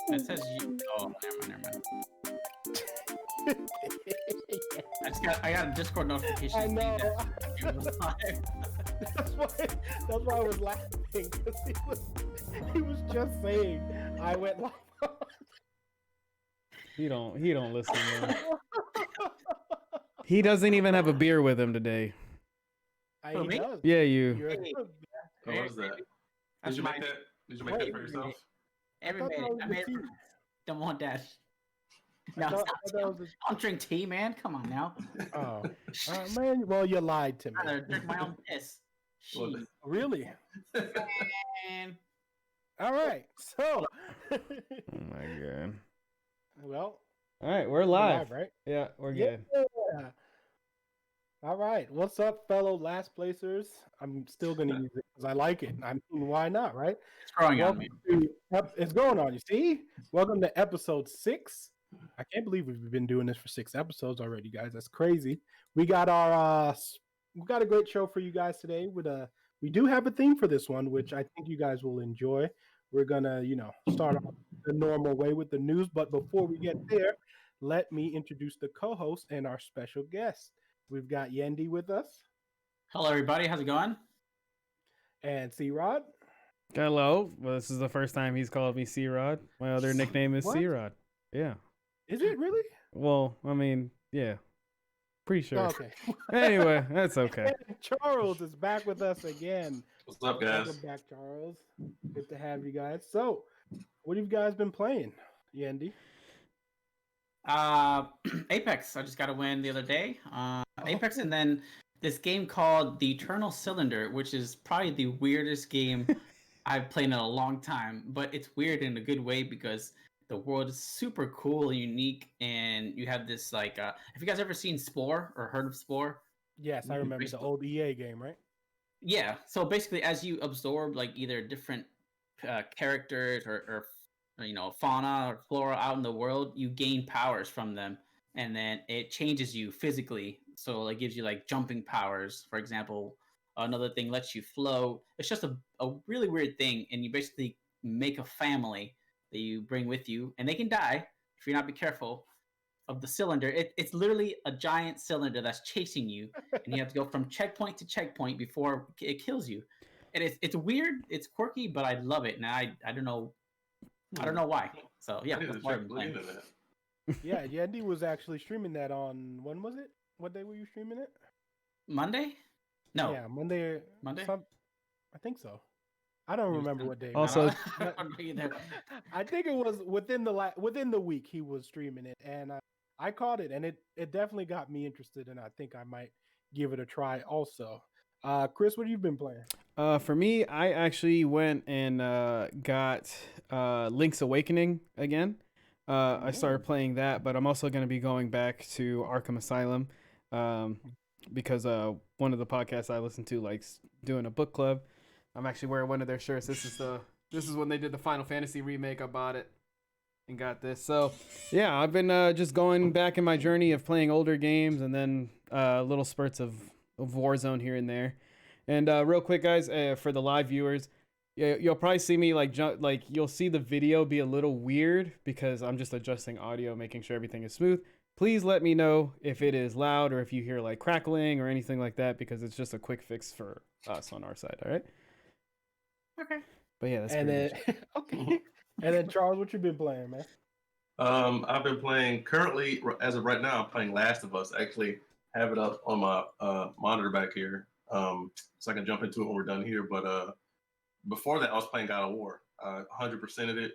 It says you. Oh, never mind. I got a Discord notification. I know. Live. That's why I was laughing, because he was just saying I went live. He don't listen, man. He doesn't even have a beer with him today. Who, He me? does. Yeah, you. You're- What is that? That's Did you my make that? Did you make that for yourself? Every thought made that it. was I the made it. tea. Don't want that. I No, thought it's that not. was I don't drink tea, man. Come on now. Oh, man. Well, you lied to me. I drink my own piss. Well, She, Really? man. All right. So, Oh my god. well, All right, we're we're live. right? Yeah, we're Yeah. good. All right. What's up, fellow last placers? I'm still going to use it because I like it. I mean, why not, right? It's growing on me. It's going on. You see? Welcome to episode 6. I can't believe we've been doing this for 6 episodes already, guys. That's crazy. We got we got a great show for you guys today. We do have a theme for this one, which I think you guys will enjoy. We're gonna, start off the normal way with the news. But before we get there, let me introduce the co-host and our special guest. We've got Yendi with us Hello, everybody. How's it going? and C-Rod. Hello. Well, this is the first time he's called me C-Rod. My other nickname is What? C-Rod. Yeah. Is it really? Well, I mean, yeah. Pretty sure. Oh, okay. Anyway, that's okay. And Charles is back with us again. What's up, guys? Welcome back, Charles. Good to have you guys. So, what have you guys been playing, Yendi? Apex. I just got a win the other day. Apex, and then this game called The Eternal Cylinder, which is probably the weirdest game I've played in a long time. But it's weird in a good way because the world is super cool and unique, and you have this like. Have you guys ever seen Spore or heard of Spore? Yes, I remember the old EA game, right? Yeah. So basically, as you absorb like either different characters or fauna or flora out in the world, you gain powers from them, and then it changes you physically. So it gives you like jumping powers, for example. Another thing lets you float. It's just a really weird thing, and you basically make a family that you bring with you, and they can die if you're not be careful of the cylinder. It's literally a giant cylinder that's chasing you, and you have to go from checkpoint to checkpoint before it kills you. And it's weird, it's quirky, but I love it, and I don't know why. So yeah, I need to that's why check I'm look playing. into that. Yeah, Yendi was actually streaming that on, when was it? What day were you streaming it? Monday? No. Yeah, Monday. Monday? I think so. I don't remember what day. it Also- was. I don't know either. I think it was within the week he was streaming it, and I caught it, and it definitely got me interested, and I think I might give it a try also. Chris, what have you been playing? For me, I actually went and got Link's Awakening again. I started playing that, but I'm also going to be going back to Arkham Asylum because one of the podcasts I listen to likes doing a book club. I'm actually wearing one of their shirts. This is when they did the Final Fantasy remake. I bought it and got this. So yeah, I've been just going back in my journey of playing older games and then little spurts of Warzone here and there. And real quick, guys, for the live viewers, you'll probably see me you'll see the video be a little weird because I'm just adjusting audio, making sure everything is smooth. Please let me know if it is loud or if you hear like crackling or anything like that, because it's just a quick fix for us on our side. All right. Okay. But yeah, that's And then pretty much it. okay, and then Charles, what you been playing, man? I've been playing currently, as of right now, I'm playing Last of Us. I actually have it up on my monitor back here, so I can jump into it when we're done here. But before that, I was playing God of War. 100% of it.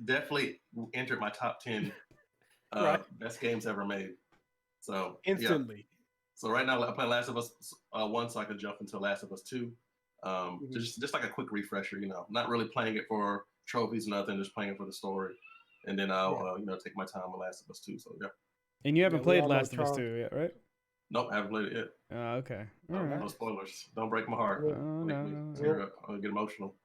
Definitely entered my top 10 Right. best games ever made. So Instantly. Yeah. So right now, I'm playing Last of Us 1, so I can jump into Last of Us 2. Just like a quick refresher, not really playing it for trophies, nothing, just playing it for the story. And then I'll take my time with Last of Us 2. So yeah. And you haven't we played all know Last of Us Charles. 2 yet, right? Nope, I haven't played it yet. Okay. No, All right. no spoilers. Don't break my heart. Yeah. Oh, Make no, me no. tear up. I'll get emotional.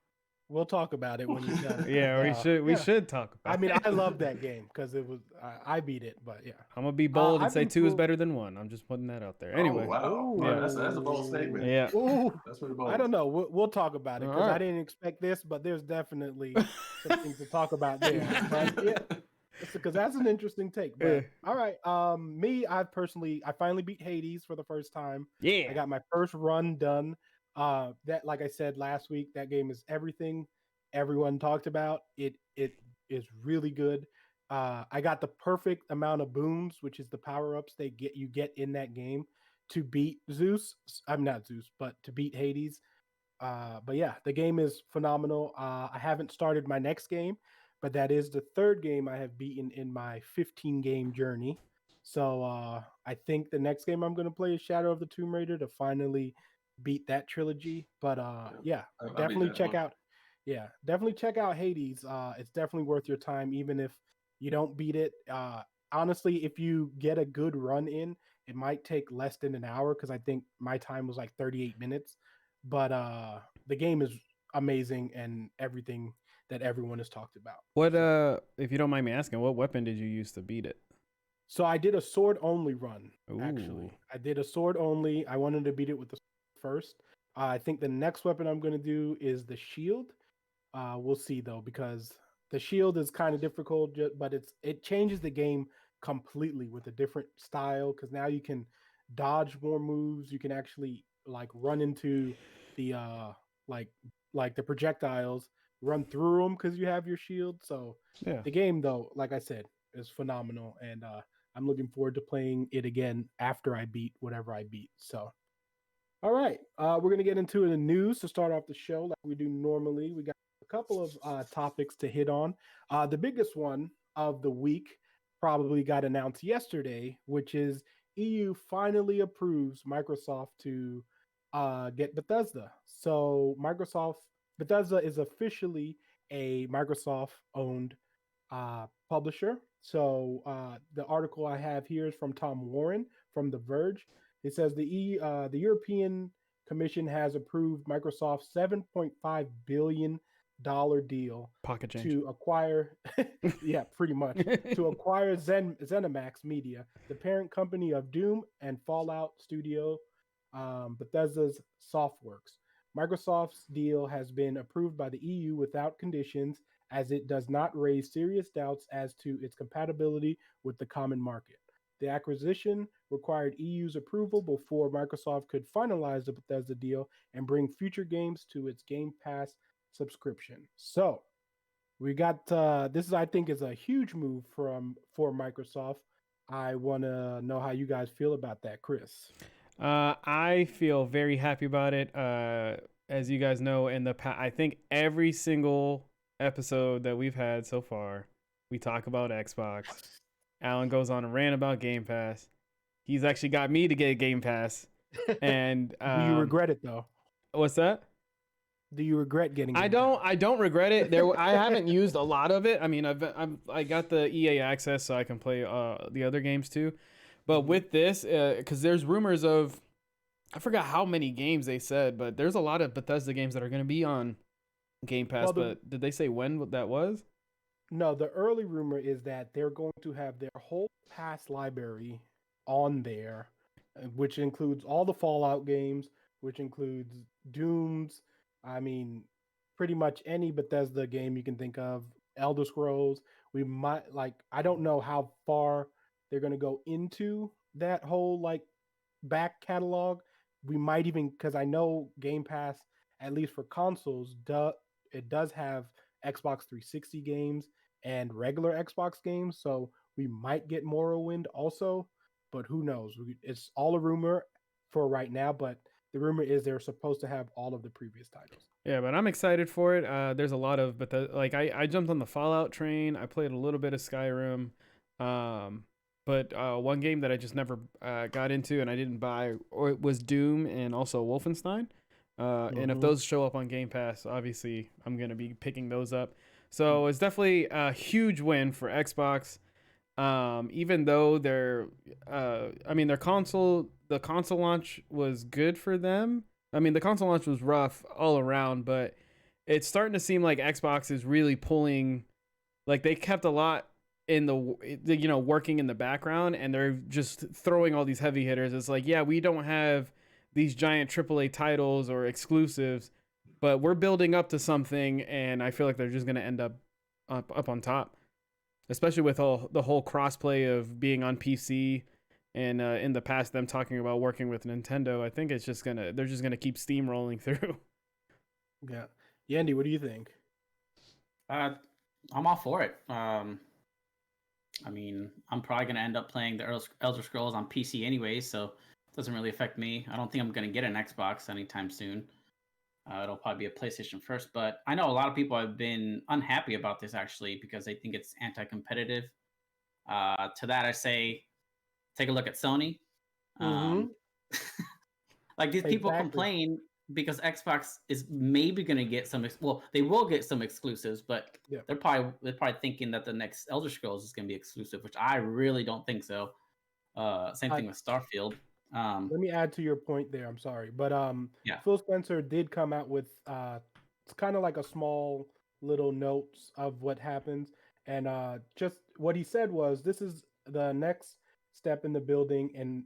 We'll talk about it when he's done. Yeah, we Yeah. should talk about I mean, it. I love that game because it was I beat it, but yeah. I'm gonna be bold and I've say been 2 is full- better than 1. I'm just putting that out there. Oh Anyway. wow, Yeah. that's a bold statement. Yeah. Ooh, That's pretty bold. I don't know. We'll talk about it because I Alright. didn't expect this, but there's definitely some things to talk about there. But yeah, because that's an interesting take. But Yeah. all right, me, I finally beat Hades for the first time. I Yeah. got my first run done. That, like I said last week, that game is everything everyone talked about. It is really good. I got the perfect amount of boons, which is the power ups you get in that game to beat Zeus. I'm not Zeus, but to beat Hades. But yeah, the game is phenomenal. I haven't started my next game, but that is the third game I have beaten in my 15 game journey. So I think the next game I'm going to play is Shadow of the Tomb Raider to finally beat that trilogy. But yeah, I beat definitely that check one. out. Yeah, definitely check out Hades. It's definitely worth your time, even if you don't beat it. Honestly, if you get a good run in, it might take less than an hour because I think my time was like 38 minutes. But the game is amazing and everything that everyone has talked about. What So, if you don't mind me asking, what weapon did you use to beat it? so I did a sword only run. Ooh. Actually, I did a sword only. I wanted to beat it with the first. I think the next weapon I'm going to do is the shield. We'll see though, because the shield is kind of difficult, but it changes the game completely with a different style. Because now you can dodge more moves. You can actually like run into the like the projectiles, run through them because you have your shield. So Yeah. the game though, like I said, is phenomenal, and I'm looking forward to playing it again after I beat whatever I beat. So. All right, we're going to get into the news to start off the show like we do normally. We got a couple of topics to hit on. The biggest one of the week probably got announced yesterday, which is EU finally approves Microsoft to get Bethesda. So Bethesda is officially a Microsoft-owned publisher. So the article I have here is from Tom Warren from The Verge. It says the European Commission has approved Microsoft's $7.5 billion deal Pocket change. to acquire, yeah, pretty much, to acquire ZeniMax Media, the parent company of Doom and Fallout Studio, Bethesda's Softworks. Microsoft's deal has been approved by the EU without conditions, as it does not raise serious doubts as to its compatibility with the common market. The acquisition required EU's approval before Microsoft could finalize the Bethesda deal and bring future games to its Game Pass subscription. So we got this is, I think, is a huge move for Microsoft. I want to know how you guys feel about that, Chris. I feel very happy about it. As you guys know, I think every single episode that we've had so far, we talk about Xbox. Alan goes on a rant about Game Pass. He's actually got me to get Game Pass. And do you regret it though? What's that? Do you regret getting? Game I don't regret it. I haven't used a lot of it. I mean, I got the EA access so I can play the other games too. But with this, because there's rumors of, I forgot how many games they said, but there's a lot of Bethesda games that are going to be on Game Pass. But did they say when that was? No, the early rumor is that they're going to have their whole past library on there, which includes all the Fallout games, which includes Dooms. I mean, pretty much any Bethesda game you can think of, Elder Scrolls. We might I don't know how far they're going to go into that whole back catalog. We might even, because I know Game Pass, at least for consoles, it does have Xbox 360 games and regular Xbox games, so we might get Morrowind also, but who knows? It's all a rumor for right now, but the rumor is they're supposed to have all of the previous titles. Yeah, but I'm excited for it. There's a lot of, but I jumped on the Fallout train. I played a little bit of Skyrim, but one game that I just never got into and I didn't buy, or it was Doom and also Wolfenstein. And if those show up on Game Pass, obviously I'm gonna be picking those up. So it's definitely a huge win for Xbox. Even though their console launch was good for them. I mean, the console launch was rough all around, but it's starting to seem like Xbox is really pulling, like they kept a lot in the working in the background, and they're just throwing all these heavy hitters. It's like, yeah, we don't have these giant AAA titles or exclusives, but we're building up to something, and I feel like they're just gonna end up on top, especially with the whole crossplay of being on PC. And in the past, them talking about working with Nintendo, I think they're just gonna keep steamrolling through. Yeah. Yandy, what do you think? I'm all for it. I mean, I'm probably gonna end up playing the Elder Scrolls on PC anyway, so it doesn't really affect me. I don't think I'm gonna get an Xbox anytime soon. It'll probably be a PlayStation first, but I know a lot of people have been unhappy about this actually because they think it's anti-competitive. To that, I say, take a look at Sony. Like these people complain because Xbox is maybe going to get some. Well, they will get some exclusives, but they're probably thinking that the next Elder Scrolls is going to be exclusive, which I really don't think so. Same thing with Starfield. Let me add to your point there. I'm sorry, but Yeah. Phil Spencer did come out with it's kind of like a small little notes of what happens, and just what he said was this is the next step in the building and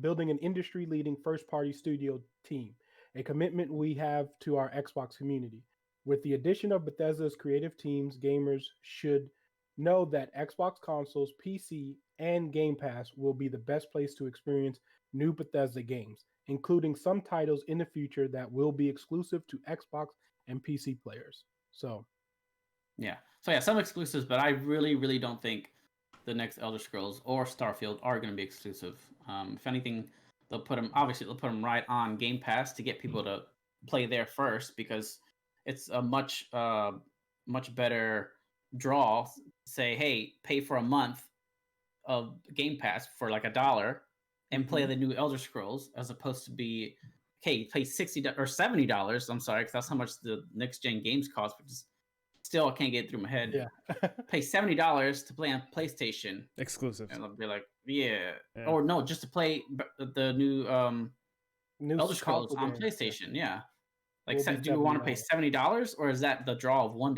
building an industry-leading first-party studio team, a commitment we have to our Xbox community. With the addition of Bethesda's creative teams, gamers should know that Xbox consoles, PC, and Game Pass will be the best place to experience new Bethesda games, including some titles in the future that will be exclusive to Xbox and PC players. So yeah, some exclusives, but I really, really don't think the next Elder Scrolls or Starfield are going to be exclusive. If anything, they'll put them right on Game Pass to get people to play there first because it's a much better draw. Say, hey, pay for a month of Game Pass for like $1 and play the new Elder Scrolls, as opposed to be, hey, pay $60 or $70. I'm sorry, because that's how much the next gen games cost, which is still I can't get it through my head. Yeah. Pay $70 to play on PlayStation exclusives, and I'll be like, yeah, or no, just to play the new Elder Scrolls on PlayStation. Yeah. Like, do you want to pay $70, or is that the draw of $1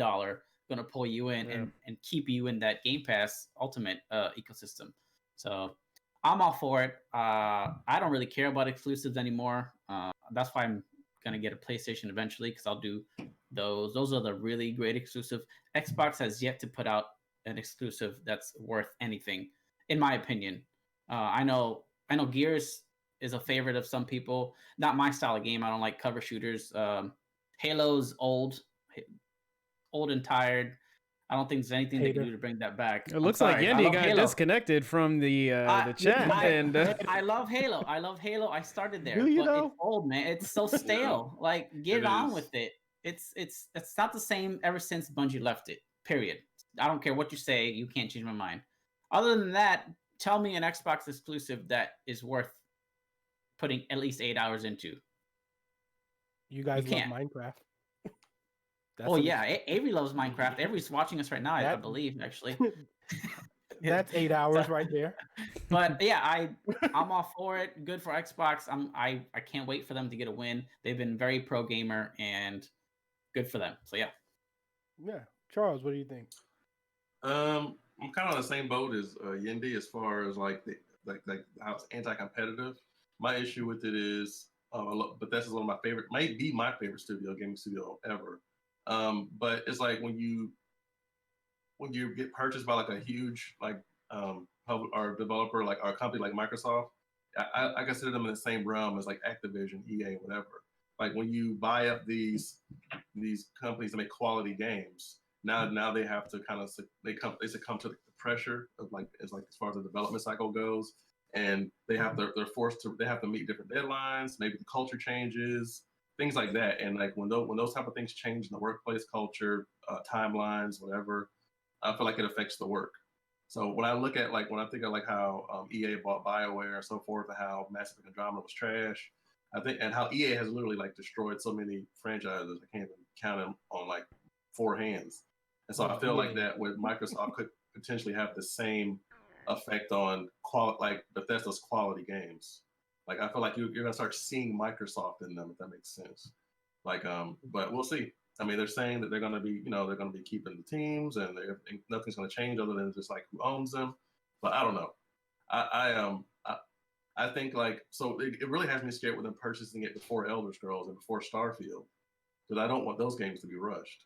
going to pull you in and keep you in that Game Pass Ultimate ecosystem? So I'm all for it. I don't really care about exclusives anymore. That's why I'm going to get a PlayStation eventually, because I'll do those. Those are the really great exclusive. Xbox has yet to put out an exclusive that's worth anything, in my opinion. I know Gears is a favorite of some people. Not my style of game. I don't like cover shooters. Halo's old and tired. I don't think there's anything they can do to bring that back. It looks like Yendi got disconnected from the chat. I love Halo. I started there, but it's old, man. It's so stale. Like, get on with it. It's not the same ever since Bungie left it. Period. I don't care what you say. You can't change my mind. Other than that, tell me an Xbox exclusive that is worth putting at least 8 hours into. You guys love Minecraft. Avery loves Minecraft. Avery's watching us right now, I believe, actually. That's 8 hours right there. But yeah, I'm all for it. Good for Xbox. I can't wait for them to get a win. They've been very pro gamer, and good for them. So yeah. Yeah, Charles, what do you think? I'm kind of on the same boat as Yendi as far as like how it's anti-competitive. My issue with it is, Bethesda's one of my favorite, might be my favorite gaming studio ever. But it's like when you get purchased by like a huge public or developer or a company like Microsoft, I consider them in the same realm as like Activision, EA, whatever. Like when you buy up these companies that make quality games, now they have to they succumb to the pressure of as far as the development cycle goes, and they're forced to meet different deadlines. Maybe the culture changes, things like that. And like when those type of things change in the workplace culture, timelines, whatever, I feel like it affects the work. So when I look at when I think of how EA bought BioWare and so forth, and how Mass Effect Andromeda was trash, I think, and how EA has literally destroyed so many franchises, I can't even count them on 4 hands. And so I feel like that with Microsoft could potentially have the same effect on Bethesda's quality games. I feel like you're gonna start seeing Microsoft in them, if that makes sense. But we'll see. I mean, they're saying that they're going to be, they're going to be keeping the teams, and nothing's going to change other than just like who owns them. But I don't know. I think like so it really has me scared with them purchasing it before Elder Scrolls and before Starfield, because I don't want those games to be rushed.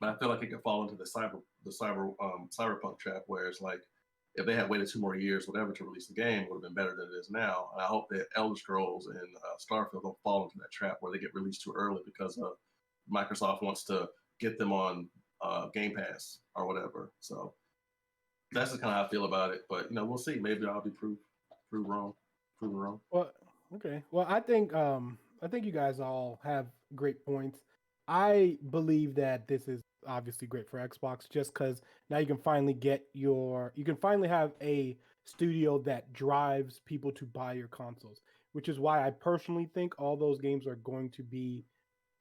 But I feel like it could fall into the cyberpunk trap where it's like if they had waited 2 more years, whatever, to release the game, would have been better than it is now. And I hope that Elder Scrolls and Starfield don't fall into that trap where they get released too early because Microsoft wants to get them on Game Pass or whatever. So that's just kind of how I feel about it. But we'll see. Maybe I'll be proven wrong. Well, okay. Well, I think you guys all have great points. I believe that this is obviously great for Xbox just because now you can finally have a studio that drives people to buy your consoles, which is why I personally think all those games are going to be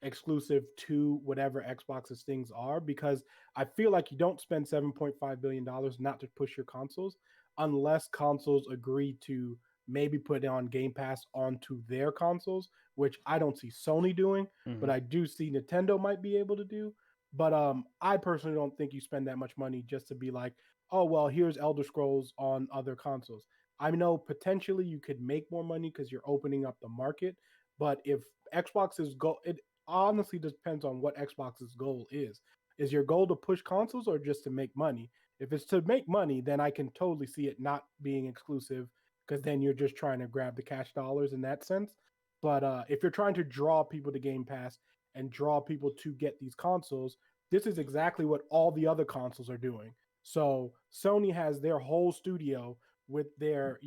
exclusive to whatever Xbox's things are, because I feel like you don't spend $7.5 billion not to push your consoles unless consoles agree to maybe put on Game Pass onto their consoles, which I don't see Sony doing, but I do see Nintendo might be able to do. But I personally don't think you spend that much money just to be like, oh, well, here's Elder Scrolls on other consoles. I know potentially you could make more money because you're opening up the market, but if Xbox's goal, it honestly depends on what Xbox's goal is. Is your goal to push consoles or just to make money? If it's to make money, then I can totally see it not being exclusive, because then you're just trying to grab the cash dollars in that sense. But if you're trying to draw people to Game Pass and draw people to get these consoles, this is exactly what all the other consoles are doing. So Sony has their whole studio with their,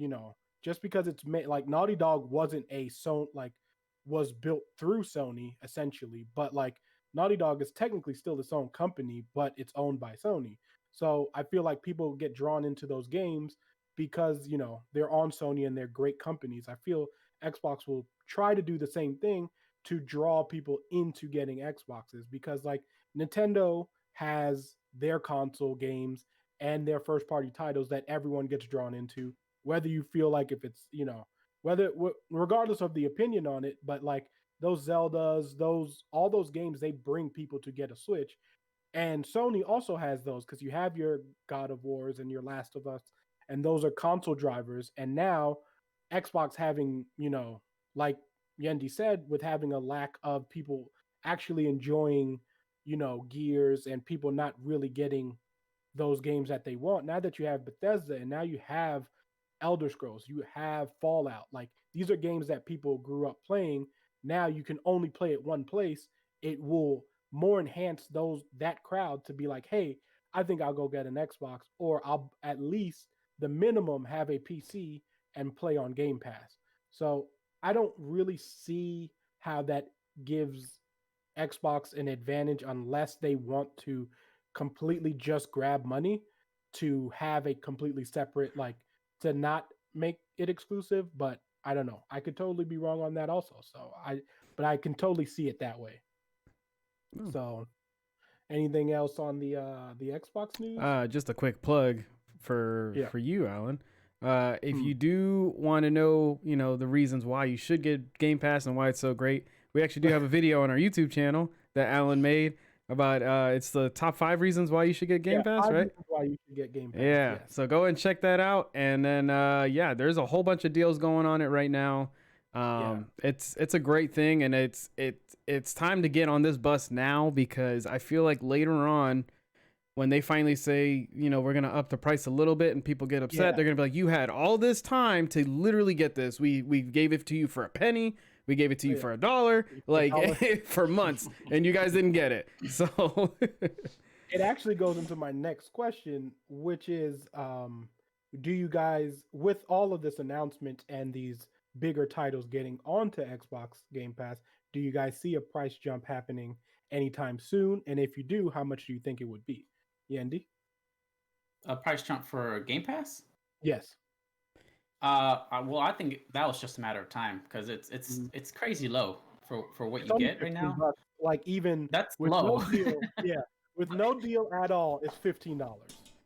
just because it's made, like Naughty Dog wasn't was built through Sony essentially, but like Naughty Dog is technically still its own company, but it's owned by Sony. So I feel like people get drawn into those games because, they're on Sony and they're great companies. I feel Xbox will try to do the same thing to draw people into getting Xboxes, because like Nintendo has their console games and their first party titles that everyone gets drawn into, whether you feel like if it's, regardless of the opinion on it, but like those Zeldas, all those games, they bring people to get a Switch. And Sony also has those because you have your God of Wars and your Last of Us, and those are console drivers. And now Xbox having, like Yendi said, with having a lack of people actually enjoying, Gears, and people not really getting those games that they want. Now that you have Bethesda and now you have Elder Scrolls, you have Fallout, like these are games that people grew up playing. Now you can only play it one place. It will more enhance that crowd to be like, hey, I think I'll go get an Xbox, or I'll at least the minimum have a PC and play on Game Pass. So I don't really see how that gives Xbox an advantage unless they want to completely just grab money to have a completely separate, like to not make it exclusive. But I don't know. I could totally be wrong on that also. But I can totally see it that way. So anything else on the Xbox news? Just a quick plug for you, Alan. If you do want to know, the reasons why you should get Game Pass and why it's so great, we actually do have a video on our YouTube channel that Alan made about it's the top 5 reasons why you should get Game Pass, right? Why you should get Game Pass. Yeah. Yes. So go and check that out, and then there's a whole bunch of deals going on it right now. It's a great thing, and it's time to get on this bus now, because I feel like later on, when they finally say, we're going to up the price a little bit and people get upset, they're going to be like, you had all this time to literally get this. We gave it to you for a penny. We gave it to you for $1, like for months, and you guys didn't get it. So it actually goes into my next question, which is, do you guys, with all of this announcement and these bigger titles getting onto Xbox Game Pass, do you guys see a price jump happening anytime soon? And if you do, how much do you think it would be? Yendi? A price jump for Game Pass? Yes. Well, I think that was just a matter of time, because it's crazy low for what you get right now. $15, like even that's with low. No deal, with no deal at all, it's $15.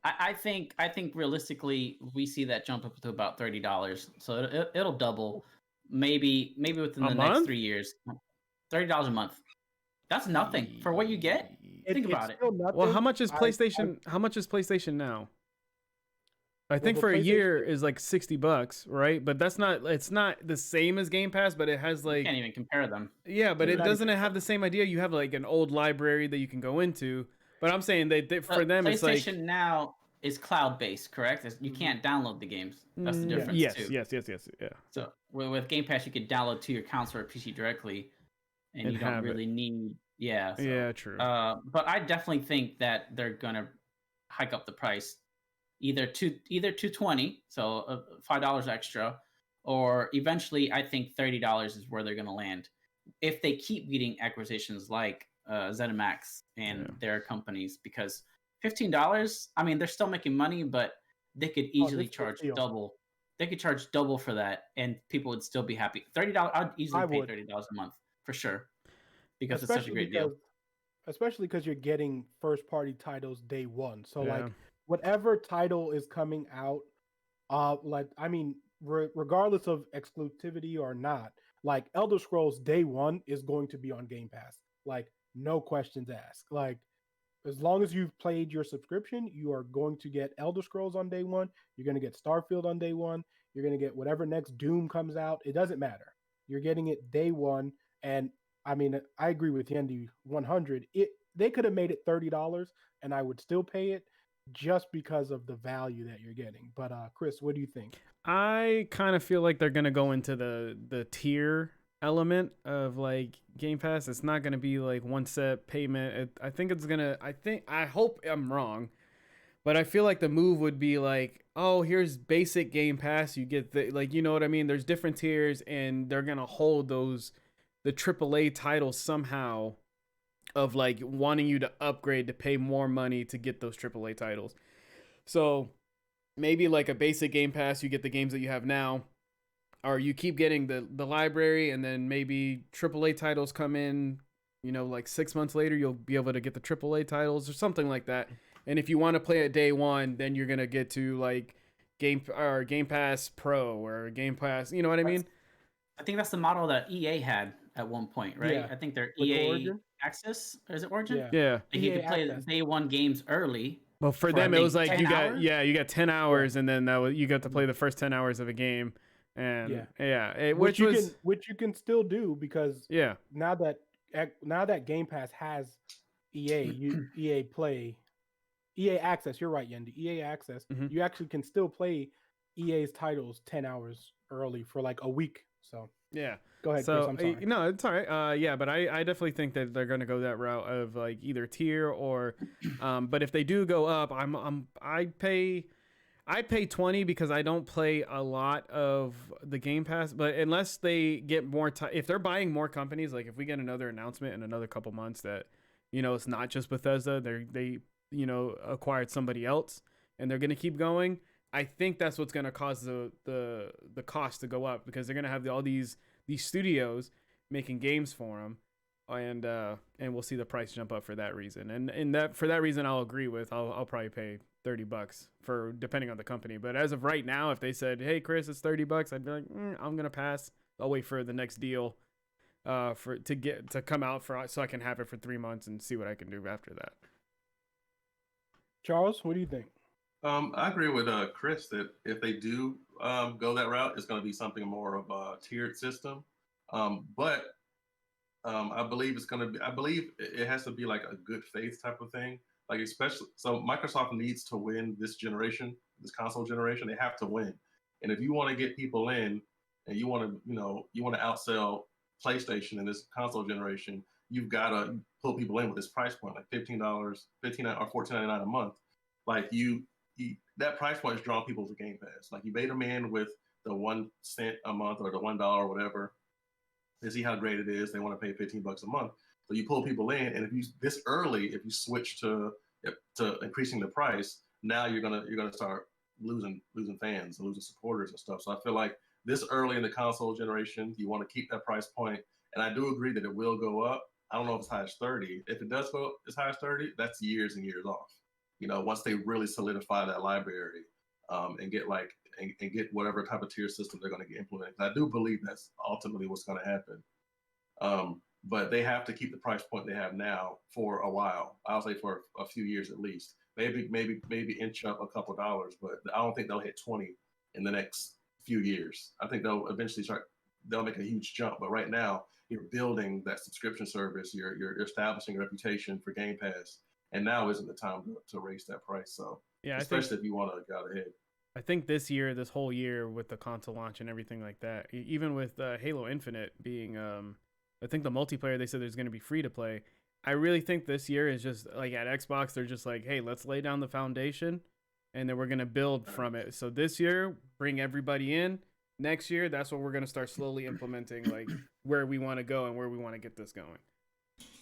I think realistically we see that jump up to about $30. So it'll double, maybe within the next 3 years. $30 a month. That's nothing for what you get. Think about it. Still nothing. Well, how much is PlayStation? How much is PlayStation now? I think the for a year PlayStation- is like $60, right? But that's not. It's not the same as Game Pass, but it has You like. can't even compare them. Yeah, but it Not doesn't even have the same idea. You have like an old library that you can go into. But I'm saying for them, it's like PlayStation now is cloud based, correct? You can't download the games. That's the difference yes, too. yes, yeah. So with Game Pass, you could download to your console or PC directly, and And you don't have it. really need. Yeah. So, Yeah, true. but I definitely think that they're gonna hike up the price, either 220, so $5 extra, or eventually I think $30 is where they're gonna land if they keep getting acquisitions like ZeniMax and their companies, because $15, I mean, they're still making money, but they could easily charge double. They could charge double for that, and people would still be happy. $30, I'd easily pay $30 a month for sure, because it's such a great deal. Especially because you're getting first party titles day one. So Yeah. like whatever title is coming out, like I mean, regardless of exclusivity or not, like Elder Scrolls day one is going to be on Game Pass. Like no questions asked. Like as long as you've played your subscription, you are going to get Elder Scrolls on day one. You're going to get Starfield on day one. You're going to get whatever next Doom comes out. It doesn't matter. You're getting it day one. And I mean, I agree with Yendi 100. They could have made it $30 and I would still pay it just because of the value that you're getting. But Chris, what do you think? I kind of feel like they're gonna go into the tier element of like Game Pass. It's not gonna be like one set payment. I think it's gonna. I hope I'm wrong, but I feel like the move would be like, oh, here's basic Game Pass. You get the like, you know what I mean? There's different tiers, and they're gonna hold the AAA titles somehow, of like wanting you to upgrade to pay more money to get those AAA titles. So maybe like a basic Game Pass, you get the games that you have now, or you keep getting the library, and then maybe AAA titles come in, you know, like 6 months later, you'll be able to get the AAA titles or something like that. And if you want to play it day one, then you're gonna get to like Game Pass Pro or Game Pass. You know what I mean? I think that's the model that EA had at one point, right? Yeah. I think their With EA Origin? Access, or is it Origin? Yeah. Yeah. And you EA could play Access. day one games early. Well, for I them, it think, was like 10 you got hours? you got 10 hours, and then you got to play the first 10 hours of a game, and which you can still do because yeah. now that Game Pass has EA Play, EA Access. You're right, Yendi. EA Access. Mhm. You actually can still play EA's titles 10 hours early for like a week. So Yeah. go ahead, So Chris. I'm sorry. no, it's all right. Yeah, but I definitely think that they're gonna go that route of like either tier or, but if they do go up, I pay 20 because I don't play a lot of the Game Pass. But unless they get more time, if they're buying more companies, like if we get another announcement in another couple months that, you know, it's not just Bethesda, they you know acquired somebody else and they're gonna keep going. I think that's what's gonna cause the cost to go up because they're gonna have all these studios making games for them, and we'll see the price jump up for that reason. And for that reason, I'll agree with. I'll probably pay $30 for depending on the company. But as of right now, if they said, "Hey, Chris, it's $30," I'd be like, I'm gonna pass. I'll wait for the next deal, to come out so I can have it for 3 months and see what I can do after that. Charles, what do you think? I agree with Chris that if they do go that route, it's going to be something more of a tiered system. But I believe it's going to be. I believe it has to be like a good faith type of thing. Like especially, so Microsoft needs to win this generation, this console generation. They have to win. And if you want to get people in, and you want to outsell PlayStation in this console generation, you've got to pull people in with this price point, like $15, $15 or $14.99 a month. Like that price point is drawing people to Game Pass. Like you bait them in with the 1 cent a month or the $1 or whatever. They see how great it is. They want to pay $15 a month. So you pull people in, and if you switch to increasing the price, now you're gonna start losing fans and losing supporters and stuff. So I feel like this early in the console generation, you want to keep that price point. And I do agree that it will go up. I don't know if it's high as 30. If it does go as high as 30, that's years and years off. You know, once they really solidify that library, and get and get whatever type of tier system they're going to get implemented. I do believe that's ultimately what's going to happen. but they have to keep the price point they have now for a while. I'll say for a few years at least. Maybe inch up a couple dollars, but I don't think they'll hit 20 in the next few years. I think they'll eventually they'll make a huge jump, but right now you're building that subscription service, you're establishing a reputation for Game Pass, and now isn't the time to raise that price. So Yeah, especially if you want to get out ahead. I think this whole year with the console launch and everything like that, even with Halo Infinite being, I think the multiplayer they said there's going to be free to play. I really think this year is just like at Xbox, they're just like, hey, let's lay down the foundation and then we're going to build from it. So this year, bring everybody in. Next year, that's what we're going to start slowly implementing, like where we want to go and where we want to get this going.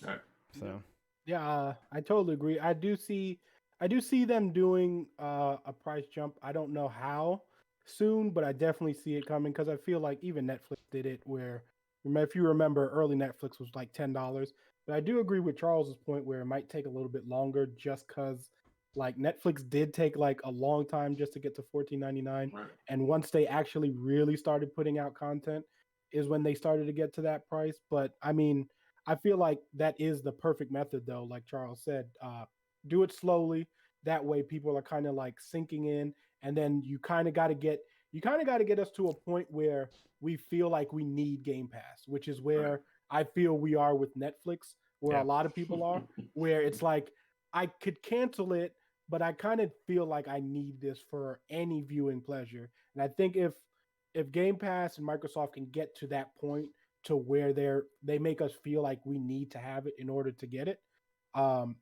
All right. So, yeah, I totally agree. I do see them doing a price jump. I don't know how soon, but I definitely see it coming because I feel like even Netflix did it where, if you remember, early Netflix was like $10. But I do agree with Charles's point where it might take a little bit longer just because like Netflix did take like a long time just to get to $14.99. Right. And once they actually really started putting out content is when they started to get to that price. But I mean, I feel like that is the perfect method though, like Charles said. Do it slowly. That way people are kind of like sinking in. And then you kind of got to get us to a point where we feel like we need Game Pass, which is where I feel we are with Netflix, where a lot of people are, where it's like, I could cancel it, but I kind of feel like I need this for any viewing pleasure. And I think if Game Pass and Microsoft can get to that point to where they make us feel like we need to have it in order to get it,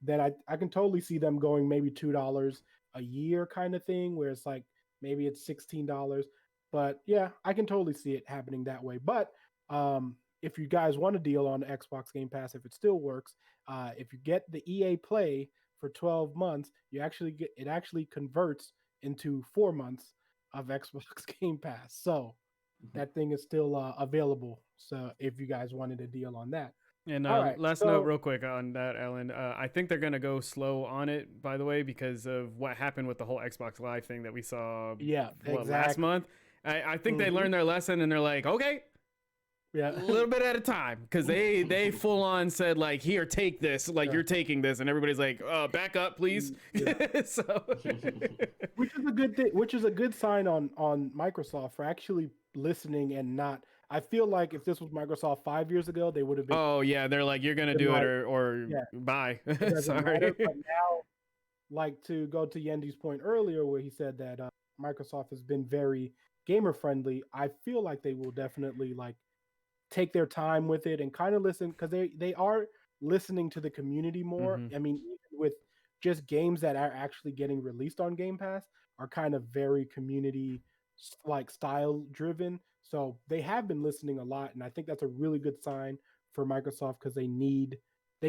then I can totally see them going maybe $2 a year kind of thing, where it's like maybe it's $16. But yeah, I can totally see it happening that way. But if you guys want a deal on Xbox Game Pass, if it still works, if you get the EA Play for 12 months, it actually converts into 4 months of Xbox Game Pass. So that thing is still available. So if you guys wanted a deal on that. And right, last note real quick on that, Alan. I think they're going to go slow on it, by the way, because of what happened with the whole Xbox Live thing that we saw last month. I think they learned their lesson and they're like, okay, a little bit at a time, because they full on said like, here, take this, like you're taking this, and everybody's like, back up, please. So, which is a good thing, which is a good sign on Microsoft for actually listening and not. I feel like if this was Microsoft 5 years ago, they would have been. Oh yeah, they're like, you're gonna do it or bye. Sorry. Matter, but now, like to go to Yendi's point earlier, where he said that Microsoft has been very gamer friendly. I feel like they will definitely like take their time with it and kind of listen, because they are listening to the community more. I mean, even with just games that are actually getting released on Game Pass are kind of very community like style driven. So they have been listening a lot, and I think that's a really good sign for Microsoft, because they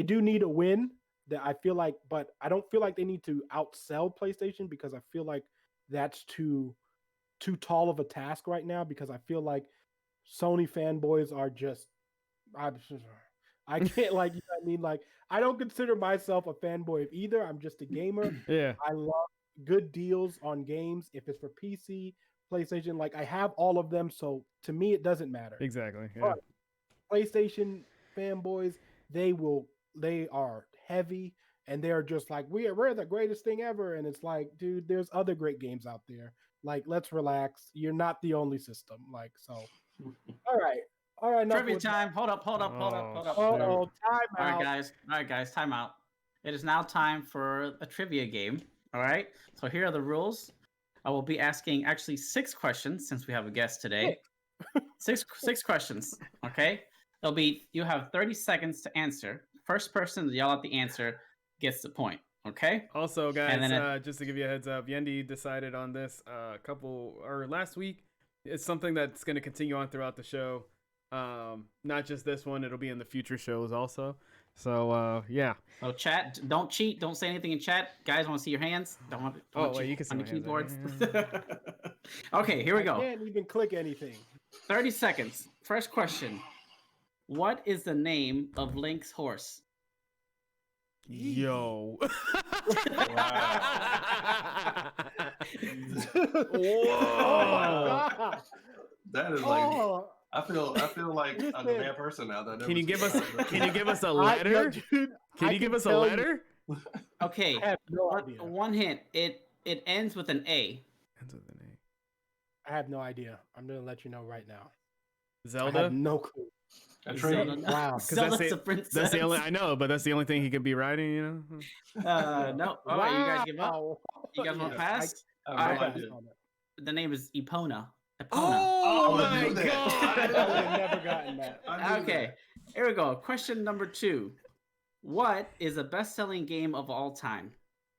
do need a win. That I feel like, but I don't feel like they need to outsell PlayStation, because I feel like that's too tall of a task right now, because I feel like Sony fanboys are just I can't like, you know what I mean? Like, I don't consider myself a fanboy of either. I'm just a gamer. Yeah. I love good deals on games. If it's for PC, PlayStation, like I have all of them. So to me, it doesn't matter. Exactly. Yeah. But PlayStation fanboys, they are heavy, and they're just like, we're the greatest thing ever. And it's like, dude, there's other great games out there. Like, let's relax. You're not the only system. Like, so. All right. Trivia time. Hold up. Oh, time out. All right, guys. Time out. It is now time for a trivia game. All right. So here are the rules. I will be asking actually 6 questions, since we have a guest today. Six questions. Okay. You have 30 seconds to answer. First person to yell out the answer gets the point. Okay. Also, guys, just to give you a heads up, Yendi decided on this last week. It's something that's going to continue on throughout the show. Not just this one, it'll be in the future shows also. So yeah. So chat, don't cheat, don't say anything in chat. Guys, want to see your hands? Don't you can see on the my keyboards. hands. Okay, here we go. I can't even click anything. 30 seconds. First question. What is the name of Link's horse? Yo. Whoa. That is like I feel like I'm a bad person now. That I Can you never give us? said that. Can you give us a Yo, letter? dude, Can I you give us a tell you- letter? Okay. I have no idea. One hint. It ends with an A. Ends with an I have no idea. I'm gonna let you know right now. A. I Zelda. have no clue. A Zelda, tree. no. Wow. 'Cause Zelda's a princess. That's the only I know, but that's the only thing he could be riding. You know. No. All right, you guys give up. Wow. You guys want to pass? I All have right. no pass idea. on it. The name is Epona. Epona. Oh I my knew that. god! I would have never gotten that. I knew Okay, here we go. Question number 2. What is a best-selling game of all time?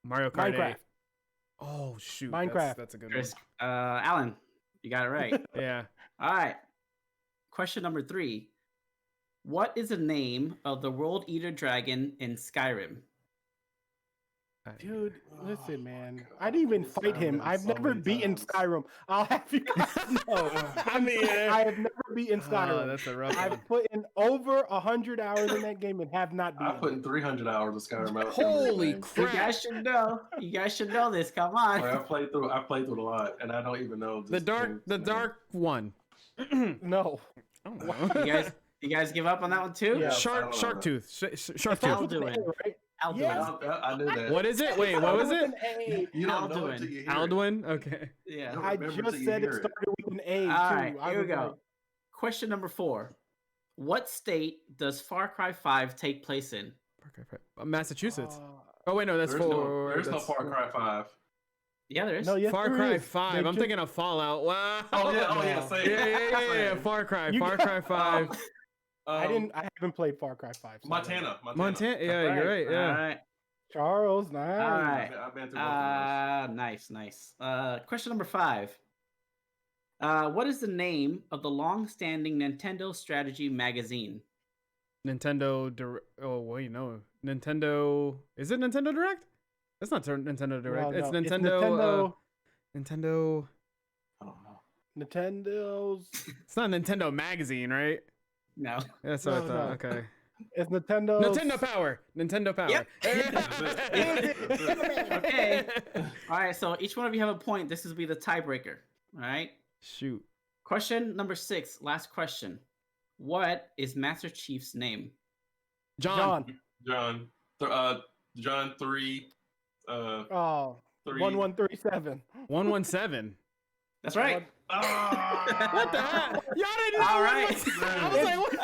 Mario Kart 8. Minecraft. Oh shoot! Minecraft. That's a good Chris, Alan, you got it right. one. Yeah. All right. Question number 3. What is the name of the World Eater Dragon in Skyrim? Dude, Oh listen, man. God. I didn't even fight him. Skyrim I've so never many beaten times. Skyrim. I'll have you guys know. I mean, I have never beaten Oh, Skyrim. that's a rough one. I've put in over 100 hours in that game and have not I beaten. put in 300 hours of Skyrim. out. Holy You crap! guys should know. You guys should know this. Come on. Like, I played through a lot, and I don't even know The dark one. No. You guys give up on that one too? Yeah. Shark tooth. Shark I'll tooth. do it. Right? Alduin. Yes. I knew that. What is it? Wait, what was it? You don't know Alduin. until you hear it. Alduin. Okay. Yeah. Don't I remember till just you said it hear it. started with an A, too. All right, I here we was go. like, Question number 4. What state does Far Cry 5 take place in? Massachusetts. uh, Oh wait, no, that's There's four. no Far Cry 5. Yeah, there is. no, yes, Far there Cry is. 5. They I'm just- thinking of Fallout. Wow. Oh yeah, No. same. Yeah. Far Cry. You Far got- Cry 5. I haven't played Far Cry 5. so- Montana. Montana. Yeah, you're right. All Yeah. right. Charles, nice. All right. I've been through both of those. Nice. Question number 5. What is the name of the long-standing Nintendo strategy magazine? Nintendo. Oh wait, no. Nintendo. Is it Nintendo Direct? That's not Nintendo Direct. No, It's no, Nintendo. Nintendo. I don't know. Nintendo's. It's not Nintendo Magazine, right? No. That's what I No, thought. no. Okay. It's Nintendo. Nintendo Power. Nintendo Power. Yep. That's Okay. All right. So each one of you have a point. This will be the tiebreaker. All right. Shoot. Question number 6. Last question. What is Master Chief's name? John. John 3. Oh, 3. 1137. 117. That's right. Ah! What the heck? Y'all didn't know. All right. I was like, what?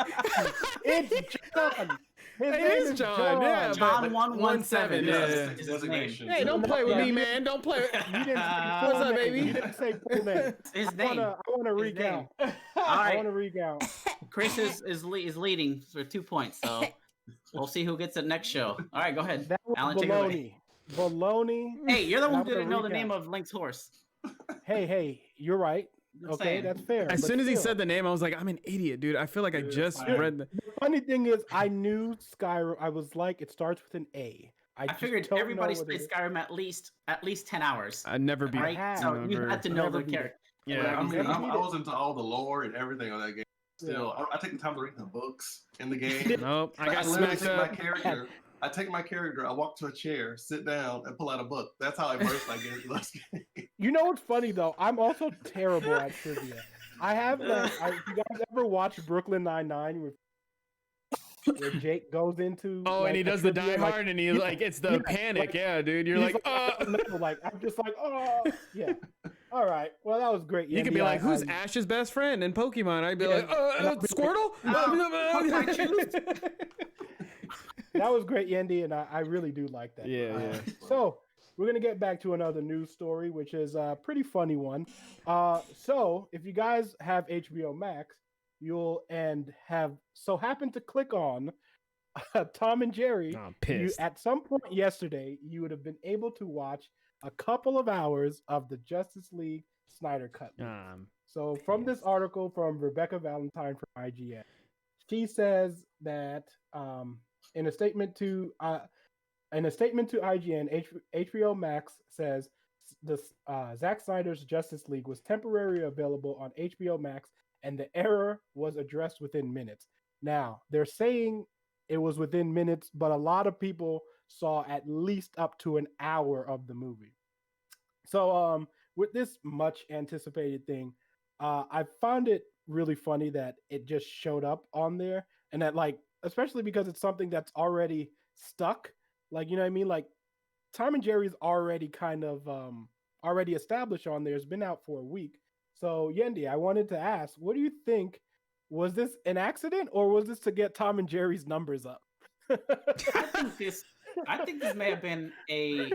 It's John. His It name is John, yeah, John but- 117. Yeah. is That's his designation. name. Hey, don't play with me, man. Don't play with You didn't say full What's up, name. baby? You didn't say full name. His I name. want to His recount. All I want right. to recount. Chris is leading for 2 points. So we'll see who gets it next show. All right. Go ahead. That was Alan, take it away. baloney. Hey, you're the one I'm who didn't gonna know the name recount. of Link's horse. Hey, you're right. Just Okay, saying. that's fair. As but soon as he still. said the name, I was like, I'm an idiot, dude. I feel like I Dude, just fine. read the. The funny thing is, I knew Skyrim. I was like, it starts with an A. I just figured don't everybody's know what played it is. Skyrim at least 10 hours. I'd never be. Right? have. So you had to know Never the beat it. character. Yeah. I mean, Never beat I it. was into all the lore and everything on that game. Still, I take the time to read the books in the game. Nope. I Like, got literally smacked take up. my character. I take my character. I walk to a chair, sit down, and pull out a book. That's how immersed I get into those games. You know what's funny though? I'm also terrible at trivia. I have like, if you guys ever watch Brooklyn Nine-Nine where Jake goes into Oh, like, and he a does the trivia, die like, hard, and he's yeah, like, it's the yeah, panic, like, yeah, dude. You're he's like, I don't know, like I'm just like, oh yeah. All right. Well, that was great. You could be Yandy. like, who's I- Ash's best friend in Pokemon? I'd be Yeah, like, and I'd be Squirtle? I choose? That was great, Yandy, and I really do like that. Yeah, yeah. So we're gonna get back to another news story, which is a pretty funny one. So if you guys have HBO Max, you'll and have so happened to click on Tom and Jerry. I'm You, pissed. at some point yesterday, you would have been able to watch a couple of hours of the Justice League Snyder Cut. So from this article from Rebecca Valentine from IGN, she says that in a statement to IGN, HBO Max says Zack Snyder's Justice League was temporarily available on HBO Max, and the error was addressed within minutes. Now they're saying it was within minutes, but a lot of people saw at least up to an hour of the movie. So with this much anticipated thing, I found it really funny that it just showed up on there, and that like especially because it's something that's already stuck. Like you know what I mean? Like Tom and Jerry's already kind of already established on there. It's been out for a week. So Yendi, I wanted to ask, what do you think? Was this an accident or was this to get Tom and Jerry's numbers up? I think this may have been a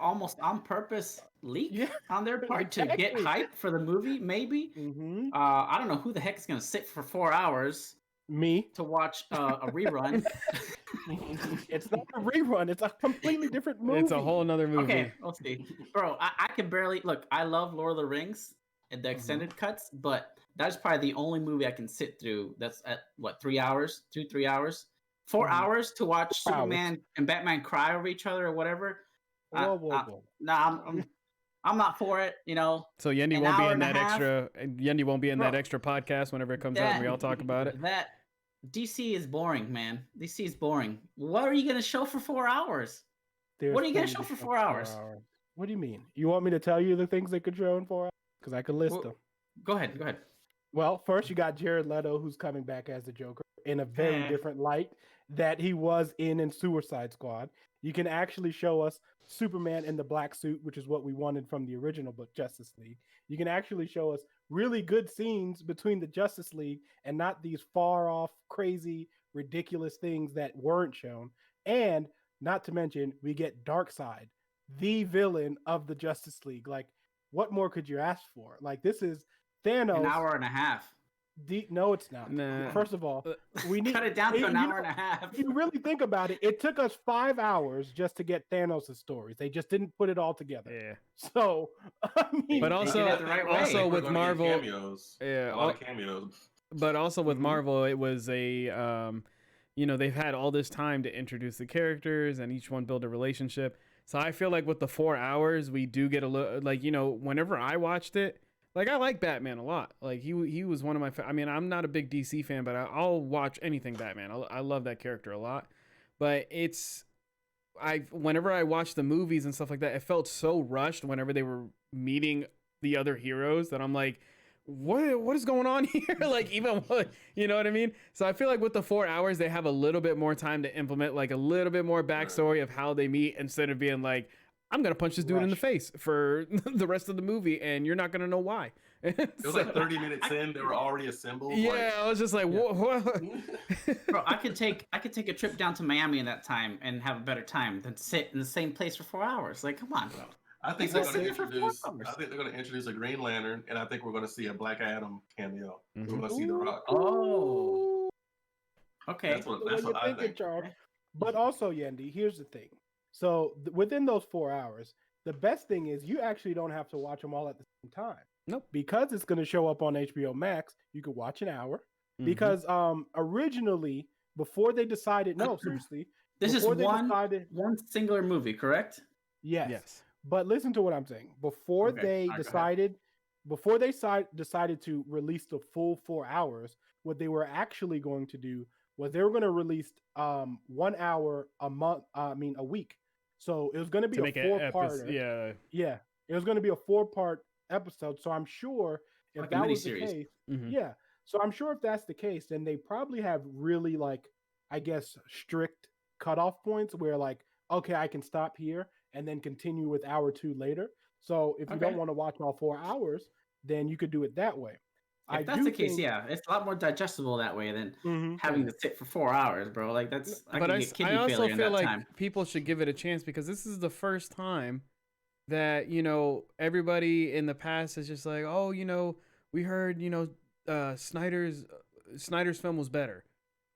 almost on purpose leak Yeah, on their part to get exactly. hype for the movie. Maybe Mm-hmm. I don't know who the heck is going to sit for 4 hours Me. to watch a rerun. It's not a rerun. It's a completely different movie. It's a whole nother movie. Okay, we'll see, bro. I can barely look. I love Lord of the Rings and the extended cuts, but that's probably the only movie I can sit through. That's at what 3 hours, 3 hours, 4 hours to watch 4 hours. Superman and Batman cry over each other or whatever. Whoa. Nah, I'm not for it. You know, So Yendi An won't be hour in and a that half? extra. Yendi won't be in that Bro, extra podcast whenever it comes out and we all talk about it. that DC is boring, man. DC is boring. What are you gonna show for 4 hours? There's What are you gonna plenty show to for 4 hours? What do you mean? You want me to tell you the things they could show in 4 hours? Because I could list Well, them. Go ahead. Well, first you got Jared Leto, who's coming back as the Joker in a very different light that he was in Suicide Squad. You can actually show us Superman in the black suit, which is what we wanted from the original Justice League. You can actually show us really good scenes between the Justice League and not these far off, crazy, ridiculous things that weren't shown. And not to mention, we get Darkseid, the villain of the Justice League. Like, what more could you ask for? Like, this is Thanos. An hour and a half. No, it's not. Nah. First of all, we need Cut it down to an hour and a know, half. If you really think about it, it took us 5 hours just to get Thanos' stories. They just didn't put it all together. Yeah. So, I mean, But They also, did it the right way. also We're with gonna get Marvel, cameos. yeah, A lot of cameos. but also with Mhm. Marvel, it was a, they've had all this time to introduce the characters and each one build a relationship. So I feel like with the 4 hours, we do get a little, like, whenever I watched it, like, I like Batman a lot. Like, he was one of my, I mean, I'm not a big DC fan, but I'll watch anything Batman. I love that character a lot. But whenever I watched the movies and stuff like that, it felt so rushed whenever they were meeting the other heroes that I'm like, what is going on here? Like, even what, you know what I mean? So I feel like with the 4 hours, they have a little bit more time to implement like a little bit more backstory of how they meet instead of being like, I'm going to punch this dude in the face for the rest of the movie and you're not going to know why. It was like 30 minutes in, they were already assembled. Yeah, I was just like, what? Bro, I could take a trip down to Miami in that time and have a better time than sit in the same place for 4 hours. Like, come on, bro. I think Let's they're going sit to there for 4 introduce. hours. I think they're going to introduce a Green Lantern, and I think we're going to see a Black Adam cameo. Mhm. We're going to see the Rock. Oh, okay. That's what you're I thinking, think. Charles. But also, Yendi, here's the thing. So within those 4 hours, the best thing is you actually don't have to watch them all at the same time. Nope. Because it's going to show up on HBO Max, you could watch an hour. Mhm. Because originally, before they decided, no, seriously, This is before they one singular movie, correct? Yes. But listen to what I'm saying. Before Okay. they All right, go decided, decided to release the full 4 hours, what they were actually going to do was they were going to release 1 hour a month. A week. So it was going to be To make a an 4-parter. yeah. It was going to be a 4-part episode. So I'm sure if Like a that was the miniseries. case, Mhm. yeah. So I'm sure if that's the case, then they probably have really I guess strict cutoff points where okay, I can stop here and then continue with hour 2 later. So if you Okay. don't want to watch all 4 hours, then you could do it that way. If that's the case, yeah, it's a lot more digestible that way than Mhm. having to sit for 4 hours, bro. Like that's I But could I get kidney also failure in feel that like time. people should give it a chance because this is the first time that, everybody in the past is just like, oh, we heard, Snyder's film was better.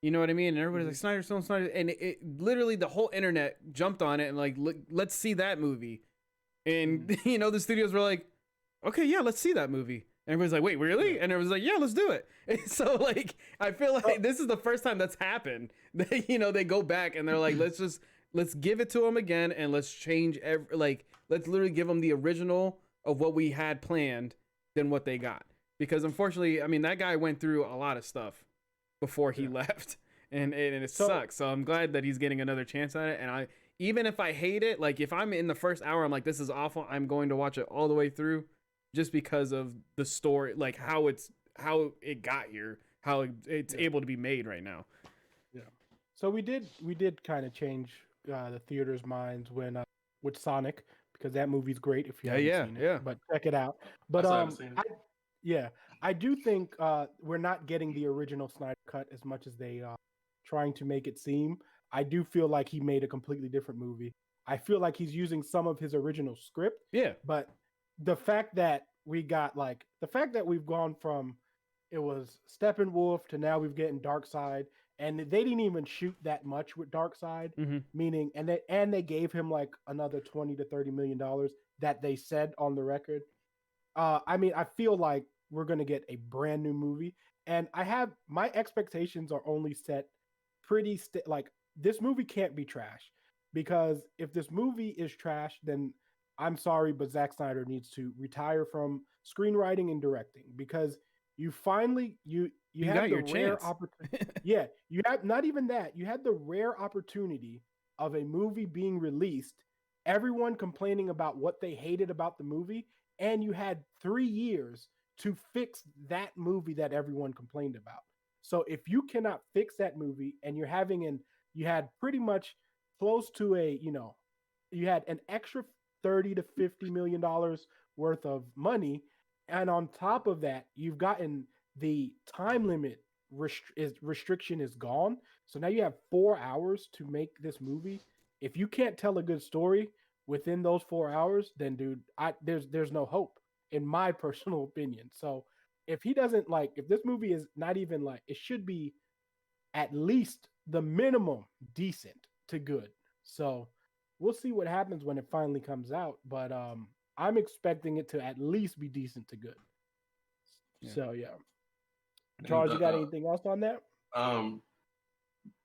You know what I mean? And everybody's like, Snyder's film, Snyder. And it literally, the whole internet jumped on it and like, let's see that movie. And, the studios were like, okay, yeah, let's see that movie. And everybody's like, wait, really? And everyone's like, yeah, let's do it. And so, like, I feel like this is the first time that's happened. They go back and they're like, let's give it to them again and let's change let's literally give them the original of what we had planned than what they got. Because unfortunately, I mean, that guy went through a lot of stuff before he left, and it sucks. So I'm glad that he's getting another chance at it. And even if I hate it, like if I'm in the first hour, I'm like, this is awful. I'm going to watch it all the way through, just because of the story, like how how it got here, how it's able to be made right now. Yeah. So we did kind of change the theater's minds when with Sonic, because that movie's great if you haven't seen it. Yeah. But check it out. But I haven't seen it. I do think we're not getting the original Snyder cut as much as they trying to make it seem. I do feel like he made a completely different movie. I feel like he's using some of his original script. Yeah. But the fact that we've gone from it was Steppenwolf to now we've getting Darkseid, and they didn't even shoot that much with Darkseid, meaning and they gave him like another $20 to $30 million that they said on the record. I mean, I feel like we're gonna get a brand new movie, and my expectations are only set pretty like this movie can't be trash, because if this movie is trash, then I'm sorry, but Zack Snyder needs to retire from screenwriting and directing, because you finally you had got the your rare chance. opportunity. Yeah, you had not even that. You had the rare opportunity of a movie being released, everyone complaining about what they hated about the movie, and you had 3 years to fix that movie that everyone complained about. So if you cannot fix that movie, and you had pretty much close to you had an extra 30 to 50 million dollars worth of money, and on top of that, you've gotten the time limit restriction is gone. So now you have 4 hours to make this movie. If you can't tell a good story within those 4 hours, then dude, there's no hope, in my personal opinion. So if he doesn't if this movie is not even it should be at least the minimum decent to good. So we'll see what happens when it finally comes out. But I'm expecting it to at least be decent to good. Yeah. So yeah. Charles, you got anything else on that?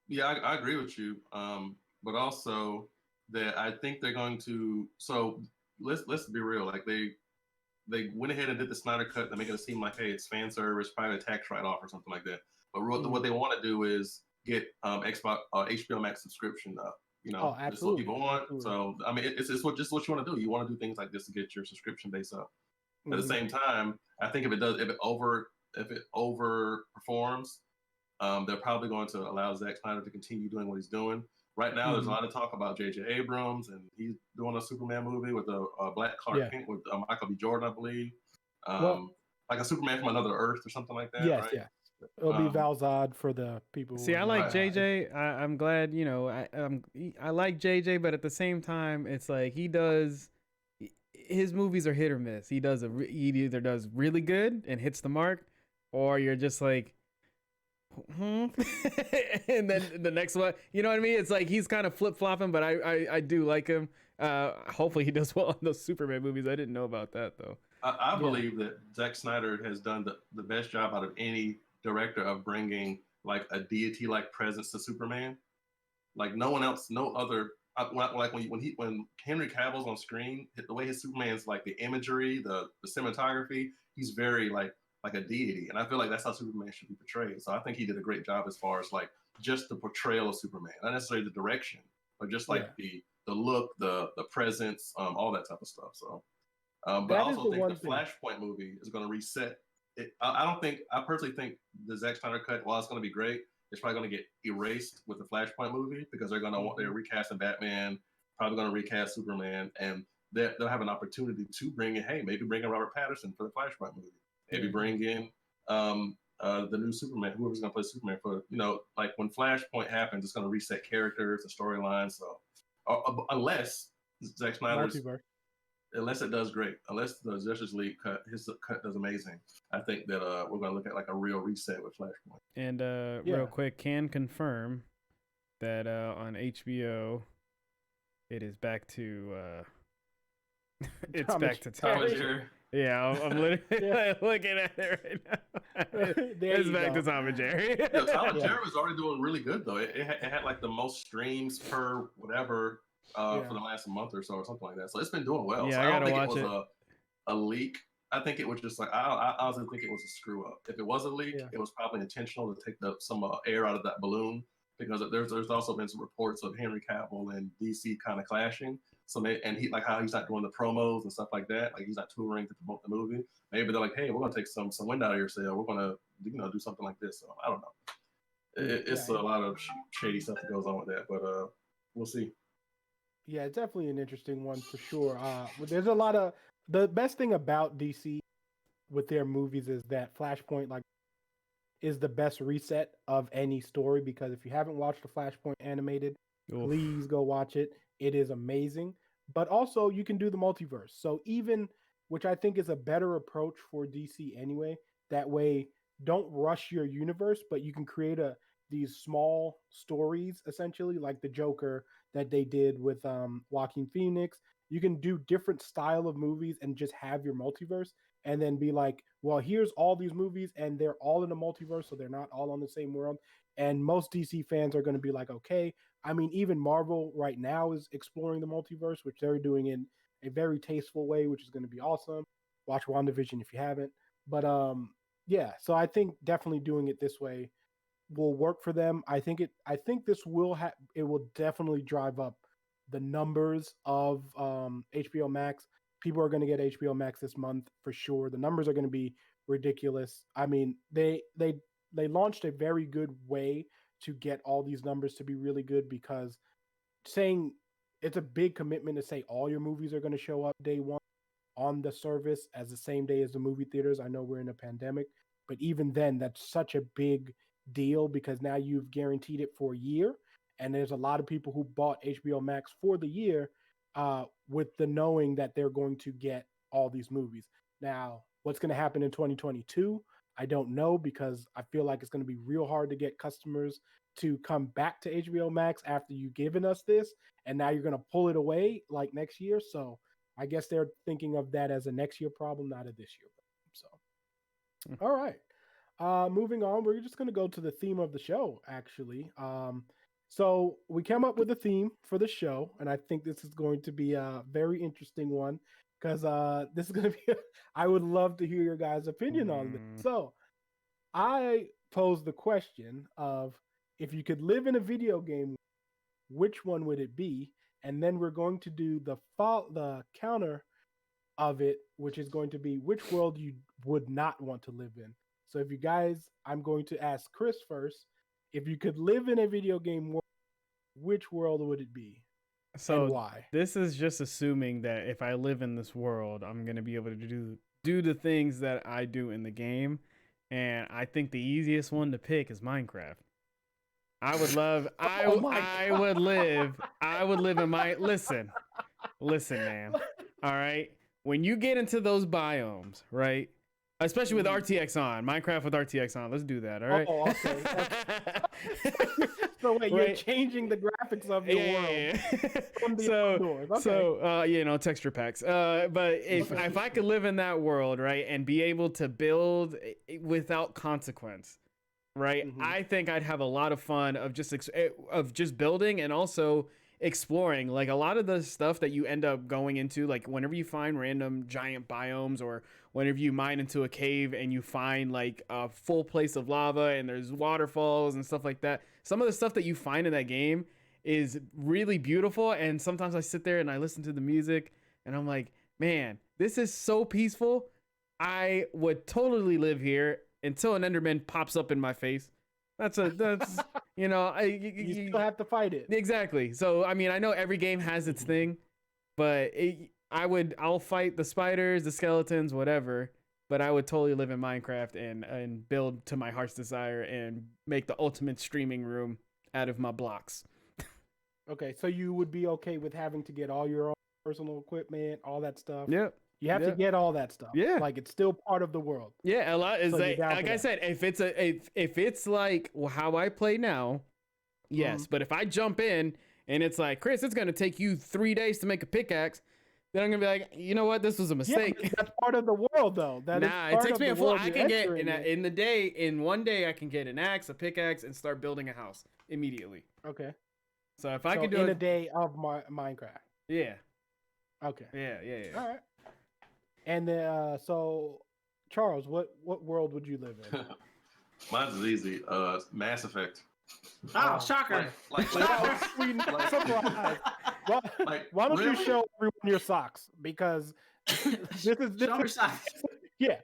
Yeah, I agree with you. But also that I think they're going to. So let's be real. Like they went ahead and did the Snyder cut. They're making it seem like, hey, it's fan service, probably a tax write-off or something like that. But what they want to do is get Xbox HBO Max subscription up. That's what people want. Absolutely. So I mean, it's just what you want to do. You want to do things like this to get your subscription base up. At the same time, I think if it overperforms, they're probably going to allow Zack Snyder to continue doing what he's doing. Right now, there's a lot of talk about J.J. Abrams, and he's doing a Superman movie with a Black Clark Kent with Michael B. Jordan, I believe. Like a Superman from Another Earth or something like that. Yes, right? yes. It'll be Val Zod for the people. See, I like JJ. I'm glad, I like JJ, but at the same time, it's like his movies are hit or miss. He either does really good and hits the mark, or you're just like, and then the next one, you know what I mean? It's like he's kind of flip flopping, but I do like him. Hopefully he does well in those Superman movies. I didn't know about that though. I believe that Zack Snyder has done the best job out of any director of bringing like a deity-like presence to Superman. Like no one else, no other. Like when Henry Cavill's on screen, the way his Superman's like the imagery, the cinematography, he's very like a deity, and I feel like that's how Superman should be portrayed. So I think he did a great job as far as like just the portrayal of Superman, not necessarily the direction, but just like the look, the presence, all that type of stuff. So. But I also think the Flashpoint movie is going to reset it. I personally think the Zack Snyder cut, while it's going to be great, it's probably going to get erased with the Flashpoint movie, because they're recasting Batman, probably going to recast Superman, and they'll have an opportunity to bring in Robert Pattinson for the Flashpoint movie. Maybe bring in the new Superman, whoever's going to play Superman for, like when Flashpoint happens, it's going to reset characters, the storylines. So unless Zack Snyder's unless it does great, unless the Justice League his cut does amazing, I think that we're going to look at like a real reset with Flashpoint. And real quick, can confirm that on HBO, it is back to back to Tom and Jerry. Yeah, I'm literally looking at it right now. It's back to Tom and Jerry. Tom and Jerry was already doing really good though. It had like the most streams per whatever. For the last month or so, or something like that. So it's been doing well. Yeah, so I don't think it was a leak. I think it was just like I honestly think it was a screw up. If it was a leak, it was probably intentional to take some air out of that balloon, because there's also been some reports of Henry Cavill and DC kind of clashing. So and he like how he's not doing the promos and stuff like that. Like he's not touring to promote the movie. Maybe they're like, hey, we're gonna take some wind out of your sail. We're gonna do something like this. So I don't know. It's a lot of shady stuff that goes on with that, but we'll see. Yeah, it's definitely an interesting one for sure. There's a lot of the best thing about DC with their movies is that Flashpoint is the best reset of any story, because if you haven't watched the Flashpoint animated, please go watch it. It is amazing. But also you can do the multiverse. So even, which I think is a better approach for DC anyway, that way don't rush your universe, but you can create these small stories essentially, like the Joker that they did with Joaquin Phoenix. You can do different style of movies and just have your multiverse, and then be like, well, here's all these movies and they're all in the multiverse, so they're not all on the same world. And most DC fans are going to be like, okay. I mean, even Marvel right now is exploring the multiverse, which they're doing in a very tasteful way, which is going to be awesome. Watch WandaVision if you haven't. But yeah, so I think definitely doing it this way will work for them. I think this will it will definitely drive up the numbers of HBO Max. People are going to get HBO Max this month for sure. The numbers are going to be ridiculous. I mean, they launched a very good way to get all these numbers to be really good, because saying it's a big commitment to say all your movies are going to show up day one on the service as the same day as the movie theaters. I know we're in a pandemic, but even then, that's such a big deal, because now you've guaranteed it for a year. And there's a lot of people who bought HBO Max for the year with the knowing that they're going to get all these movies. Now, what's going to happen in 2022? I don't know, because I feel like it's going to be real hard to get customers to come back to HBO Max after you've given us this, and now you're going to pull it away like next year. So I guess they're thinking of that as a next year problem, not a this year problem. So, all right. Moving on, we're just going to go to the theme of the show, actually. So we came up with a theme for the show, and I think this is going to be a very interesting one, because this is going to be, I would love to hear your guys' opinion on this. So I posed the question of, if you could live in a video game, which one would it be? And then we're going to do the counter of it, which is going to be which world you would not want to live in. So if you guys, I'm going to ask Chris first. If you could live in a video game world, which world would it be? So and why? This is just assuming that if I live in this world, I'm going to be able to do the things that I do in the game. And I think the easiest one to pick is Minecraft. I would love, I would live in my, listen, man. All right. When you get into those biomes, right? Especially with RTX on, Minecraft with RTX on. Let's do that. All right. Oh, okay. So wait, you're changing the graphics of your world. From the outdoors. Okay. So texture packs. But if I could live in that world, right, and be able to build without consequence, right, I think I'd have a lot of fun of just building and also exploring. Like a lot of the stuff that you end up going into, like whenever you find random giant biomes, or whenever you mine into a cave and you find like a full place of lava and there's waterfalls and stuff like that, some of the stuff that you find in that game is really beautiful. And sometimes I sit there and I listen to the music and I'm like, man, this is so peaceful. I would totally live here until an Enderman pops up in my face. That's you still have to fight it. Exactly. So I mean, I know every game has its thing, but I'll fight the spiders, the skeletons, whatever. But I would totally live in Minecraft and build to my heart's desire and make the ultimate streaming room out of my blocks. Okay, so you would be okay with having to get all your own personal equipment, all that stuff. Yep. You have to get all that stuff. Yeah. Like it's still part of the world. Yeah, a lot is like I said, if it's like how I play now, yes. But if I jump in and it's like, Chris, it's gonna take you 3 days to make a pickaxe, then I'm gonna be like, you know what, this was a mistake. Yeah, that's part of the world, though. It takes me a full. I can get in 1 day, I can get an axe, a pickaxe, and start building a house immediately. Okay. So if I can do in a day of Minecraft. Yeah. Okay. Yeah. All right. And then, so Charles, what world would you live in? Mine's is easy. Mass Effect. Oh, shocker! Like Well, Like, why don't you really? show everyone your socks? Because this is Show her socks. yeah.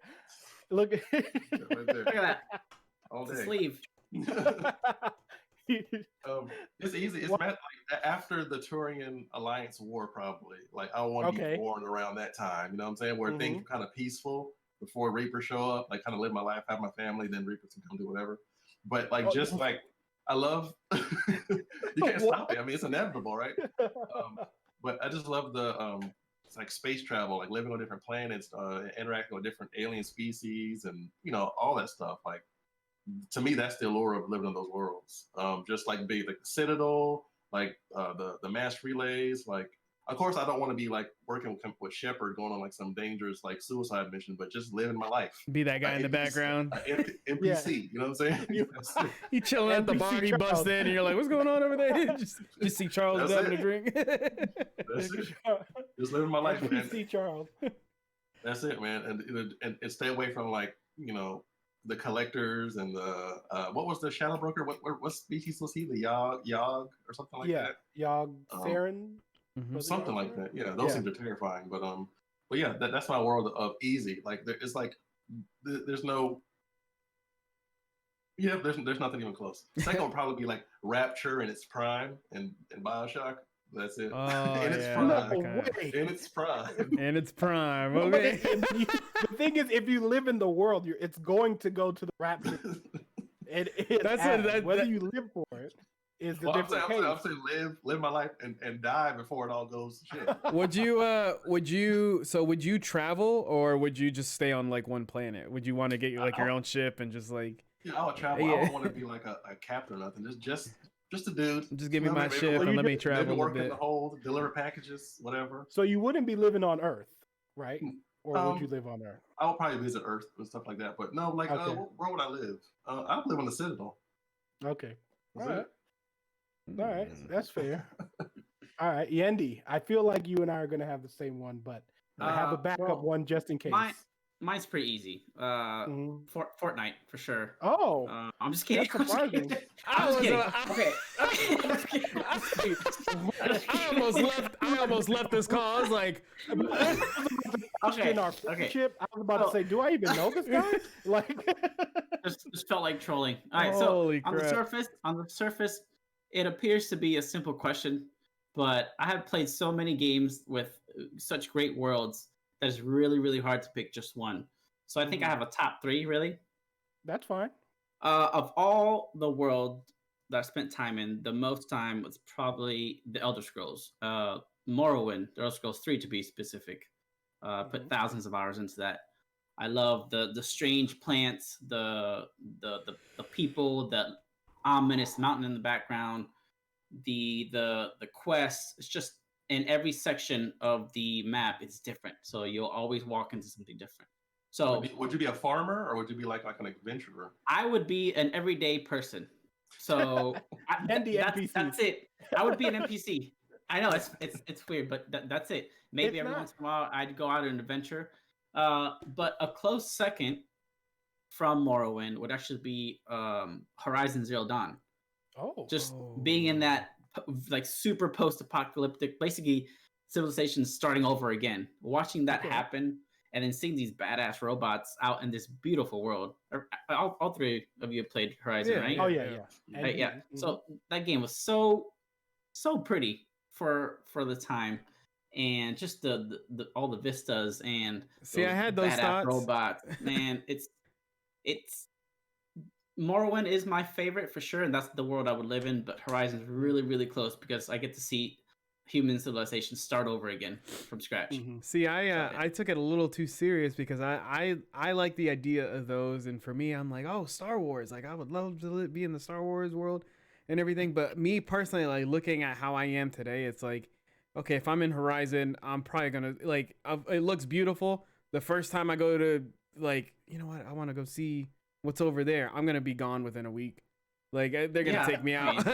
Look, Right there. Look at that. All It's a day. sleeve. It's easy. It's What? like after the Turian Alliance War, probably. Like I want to Okay. be born around that time. You know what I'm saying? Where things were kind of peaceful before Reapers show up. Like kind of live my life, have my family, then Reapers can come do whatever. But like just like I love. You can't stop it. I mean, it's inevitable, right? But I just love the it's like space travel, like living on different planets, interacting with different alien species, and all that stuff. Like to me, that's the allure of living in those worlds. Just like be like the Citadel, like the mass relays. Like, of course, I don't want to be like working with Shepard, going on like some dangerous like suicide mission, but just living my life. Be that guy in the background. NPC, Yeah. you know what I'm saying? You chilling at the NPC bar, you Charles. bust in, and you're like, "What's going on over there?" Just see Charles That's having it. a drink. That's it. Just living my life, man. NPC Charles. That's it, man. And stay away from like the collectors and the what was the shadow broker? What species was he? The Yog or something like that? Yog Saren. Something like that. Yeah, those things are terrifying. But yeah, that's my world of easy. Like it's like there's no. Yeah, there's nothing even close. The second will probably be like Rapture in its prime and BioShock. That's it. Oh, in its yeah, prime. No okay. way. In its prime. And it's prime. No, but Okay. the thing is, if you live in the world, it's going to go to the rapture. Whether you live for it is the different case. I'm saying live my life and die before it all goes to shit. Would you travel, or would you just stay on like one planet? Would you want to get your own ship and just like? Yeah, I would travel. Yeah. I don't want to be like a captain or nothing. Just a dude. Just give me my maybe ship and let me travel a work in bit. the hold, deliver packages, whatever. So you wouldn't be living on Earth, right? Or would you live on Earth? I would probably visit Earth and stuff like that. But no, like where would I live? I would live on the Citadel. Okay. That's All right. it. All right. That's fair. All right. Yendi, I feel like you and I are going to have the same one, but I have a backup one just in case. Mine's pretty easy. Fortnite for sure. Oh, I'm just kidding. that's surprising. I'm just kidding. Okay. I almost left this call. I was like, In our friendship, I was about to say, do I even know this guy? Like, just felt like trolling. All right, Holy so on the surface, it appears to be a simple question, but I have played so many games with such great worlds that it's really, really hard to pick just one. So I think I have a top 3, really. that's fine. Of all the world that I spent time in, the most time was probably the Elder Scrolls. Morrowind, the Elder Scrolls 3 to be specific. Put thousands of hours into that. I love the strange plants, the people, the ominous mountain in the background, the quests. It's just in every section of the map, it's different. So you'll always walk into something different. So would you be a farmer or would you be like an adventurer? I would be an everyday person. So that's it. I would be an NPC. I know it's weird, but that's it. Maybe every once in a while I'd go out on an adventure. But a close second from Morrowind would actually be Horizon Zero Dawn. Just being in that like super post-apocalyptic, basically civilization starting over again. Watching that happen and then seeing these badass robots out in this beautiful world. All 3 of you have played Horizon, right? Yeah. So that game was so pretty for the time, and just the all the vistas and I had those thoughts. Robots, man. It's Morrowind is my favorite for sure, and that's the world I would live in. But Horizon's really, really close because I get to see human civilization start over again from scratch. See, I took it a little too serious because I like the idea of those, and for me, I'm like, oh, Star Wars, like I would love to be in the Star Wars world and everything. But me personally, like looking at how I am today, it's like, okay, if I'm in Horizon, I'm probably gonna like it looks beautiful. The first time I go to like, you know what, I want to go see what's over there, I'm gonna be gone within a week. Like they're gonna take me out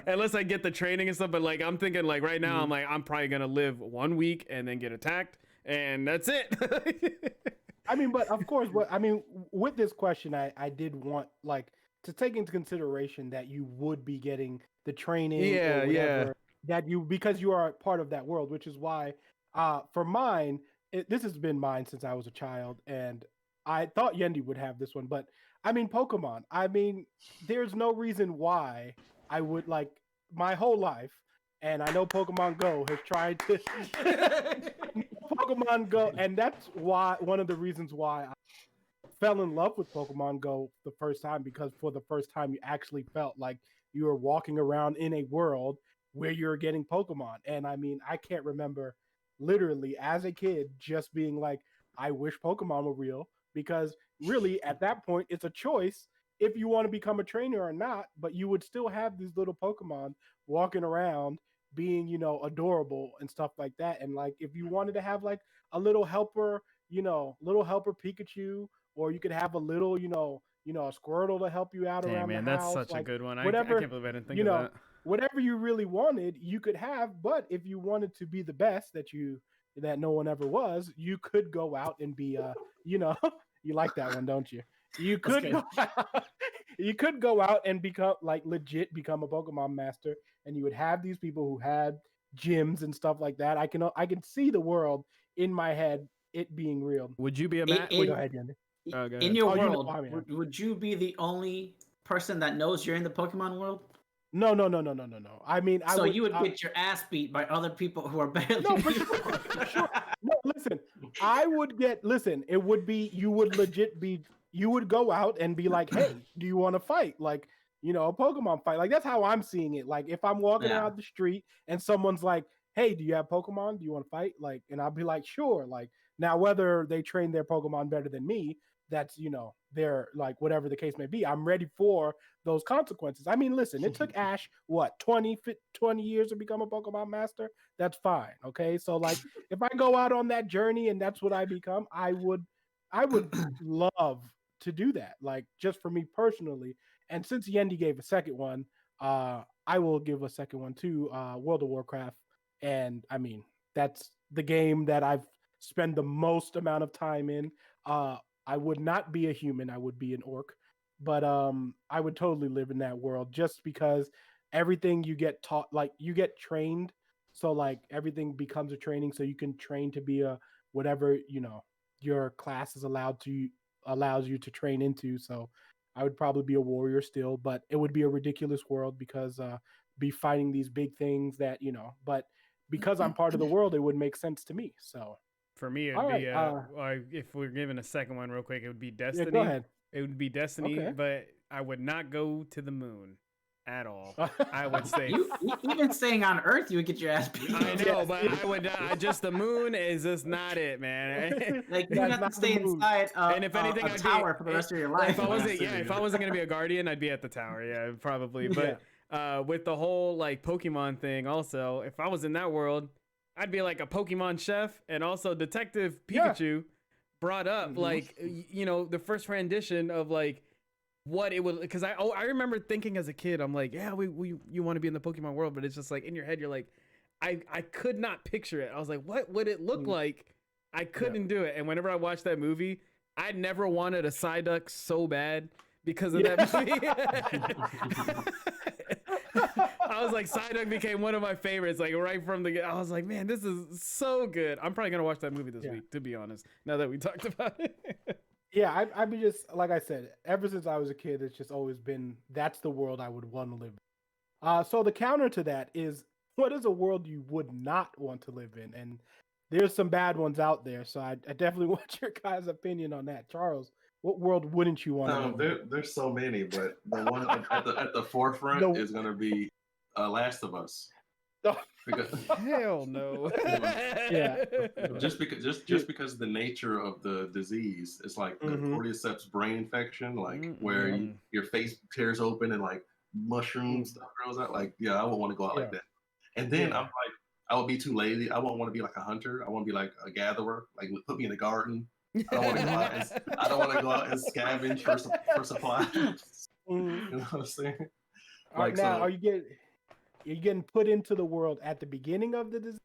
unless I get the training and stuff. But like I'm thinking like right now, I'm probably gonna live 1 week and then get attacked, and that's it. I mean, but of course, with this question, I did want like to take into consideration that you would be getting the training, that you because you are a part of that world, which is why for mine, this has been mine since I was a child, and I thought Yendi would have this one, but I mean Pokemon. I mean, there's no reason why I would like my whole life, and I know Pokemon Go has tried to Pokemon Go, and that's why one of the reasons why I fell in love with Pokemon Go the first time, because for the first time you actually felt like you were walking around in a world where you're getting Pokemon. And I mean, I can't remember literally as a kid just being like, I wish Pokemon were real, because really at that point it's a choice if you want to become a trainer or not, but you would still have these little Pokemon walking around being, adorable and stuff like that. And like if you wanted to have like a little helper, little helper Pikachu, or you could have a little, a Squirtle to help you out Damn, around man, the that's house. such like, a good one. I whatever, can't believe I didn't think of that. whatever you really wanted, you could have. But if you wanted to be the best that no one ever was, you could go out and be, you like that one, don't you? You could go out, you could go out and become like legit become a Pokemon master, and you would have these people who had gyms and stuff like that. I can see the world in my head, it being real. Would you be a In- Matt? in- Go ahead, Yendi. Oh, go In ahead. your Oh, you know world, I mean. would you be the only person that knows you're in the Pokemon world? No. I mean, So you would get your ass beat by other people who are better no, than for you. sure, for sure. No, listen, I would get. Listen, it would be you would legit be. You would go out and be like, "Hey, do you want to fight?" Like, a Pokemon fight. Like that's how I'm seeing it. Like if I'm walking Yeah. around the street and someone's like, "Hey, do you have Pokemon? Do you want to fight?" Like, and I'll be like, "Sure." Like now, whether they train their Pokemon better than me, that's they're like whatever the case may be. I'm ready for those consequences. I mean, listen, it took Ash what 20 years to become a Pokemon master. That's fine. Okay, so like if I go out on that journey and that's what I become, I would love to do that. Like just for me personally. And since Yendi gave a second one, I will give a second one too. World of Warcraft, and I mean that's the game that I've spent the most amount of time in. I would not be a human. I would be an orc, but I would totally live in that world just because everything you get taught, like you get trained. So like everything becomes a training, so you can train to be a whatever your class is allows you to train into. So I would probably be a warrior still, but it would be a ridiculous world because be fighting these big things that But because I'm part of the world, it would make sense to me. So For me, it'd all be right, if we're giving a second one real quick, it would be yeah, Destiny. go ahead. It would be Destiny, Okay. but I would not go to the moon at all. I would stay. You even staying on Earth, you would get your ass beat. I know, but I would just the moon is just not it, man. Like you would have to stay inside And if anything, a I'd tower for the rest of your life. If I wasn't gonna be a guardian, I'd be at the tower. Yeah, probably. But with the whole like Pokemon thing, also, if I was in that world, I'd be like a Pokemon chef, and also Detective Pikachu brought up like the first rendition of like what it would, because I remember thinking as a kid, I'm like, yeah, you want to be in the Pokemon world, but it's just like in your head, you're like, I could not picture it. I was like, what would it look like? I couldn't do it. And whenever I watched that movie, I never wanted a Psyduck so bad because of that movie. I was like, Psyduck became one of my favorites, like right from the. I was like, man, this is so good. I'm probably gonna watch that movie this week, to be honest. Now that we talked about it. Yeah, I'd be just like I said. Ever since I was a kid, it's just always been that's the world I would want to live in. So the counter to that is, what is a world you would not want to live in? And there's some bad ones out there. So I definitely want your guys' opinion on that. Charles, what world wouldn't you want to live in? There's so many, but the one at the forefront is going to be Last of Us. Because, hell no. Yeah. Just because of the nature of the disease, it's like the cordyceps brain infection, like where your face tears open and like mushroom stuff grows out. Like, yeah, I won't want to go out like that. And then I'm like, I would be too lazy. I won't want to be like a hunter. I want to be like a gatherer. Like put me in the garden. I don't want to go out and scavenge for supplies. You know what I'm saying? All right, now, are you getting put into the world at the beginning of the disease?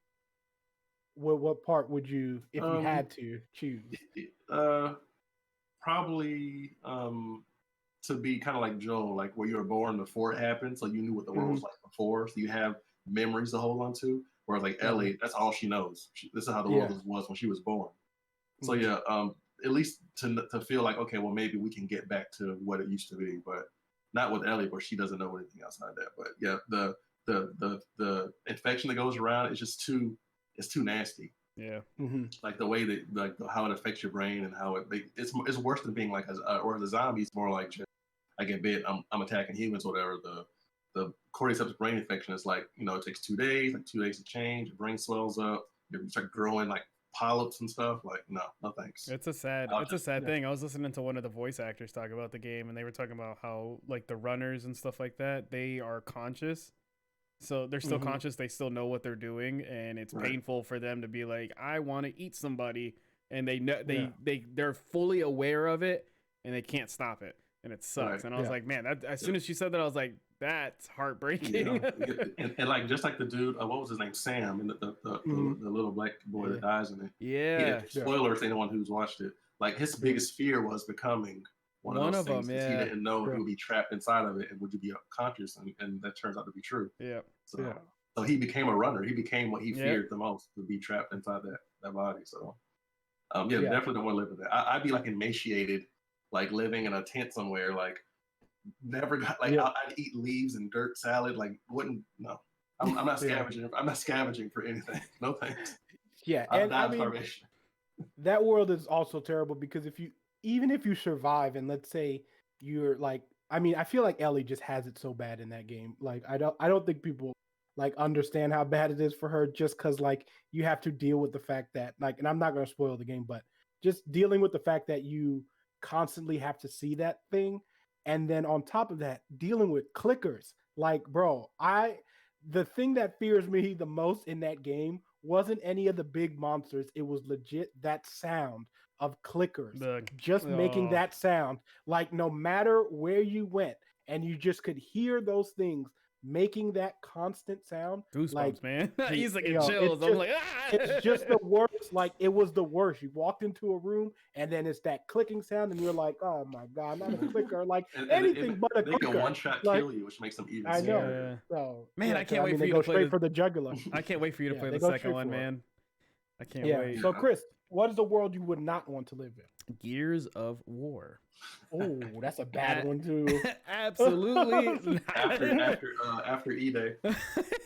What part would you, if you had to choose? Probably to be kind of like Joel, like where you were born before it happened, so you knew what the world was like before. So you have memories to hold on to. Whereas like Ellie, that's all she knows. This is how the world was when she was born. So yeah, at least to feel like, okay, well maybe we can get back to what it used to be, but not with Ellie, where she doesn't know anything outside that. But yeah, the infection that goes around is just too nasty. Yeah. Like the way that like how it affects your brain and how it's worse than being like or the zombies, more like just I get bit, I'm attacking humans or whatever. The cordyceps brain infection is like, it takes 2 days, like 2 days to change, your brain swells up, you start growing like polyps and stuff. Like no thanks. It's a sad thing. I was listening to one of the voice actors talk about the game, and they were talking about how like the runners and stuff like that, they are conscious. So they're still conscious, they still know what they're doing, and it's painful for them to be like, I want to eat somebody, and they know they're fully aware of it, and they can't stop it, and it sucks. And I was like, man, as soon as she said that, I was like, that's heartbreaking. And like just like the dude, what was his name, Sam, and the little black boy that dies in it. Yeah. Spoilers for anyone who's watched it. Like his biggest fear was becoming one of those things, because he didn't know he would be trapped inside of it, and would you be conscious, and that turns out to be true. So he became a runner. He became what he feared the most, to be trapped inside that body. So definitely don't want to live with that. I'd be like emaciated, like living in a tent somewhere, like never got like I'd eat leaves and dirt salad, like I'm not scavenging. I'm not scavenging for anything. No thanks. Yeah, and I mean, that world is also terrible, because even if you survive, and let's say you're like, I mean, I feel like Ellie just has it so bad in that game. Like I don't think people like understand how bad it is for her, just because like you have to deal with the fact that like, and I'm not going to spoil the game, but just dealing with the fact that you constantly have to see that thing, and then on top of that, dealing with clickers. Like, bro, the thing that fears me the most in that game wasn't any of the big monsters. It was legit that sound of clickers, making that sound. Like no matter where you went, and you just could hear those things making that constant sound. Goosebumps, like, man. He's like, chills. I'm like, it's just the worst. Like it was the worst. You walked into a room, and then it's that clicking sound, and you're like, oh my god, not a clicker. Like anything but a clicker. They can one shot kill you, which makes them even. I know. So, man, I can't wait for you to play straight for the jugular. I can't wait for you to play the second one, man. I can't wait. So, Chris, what is the world you would not want to live in? Gears of War. Oh, that's a bad one too. Absolutely. after E-Day.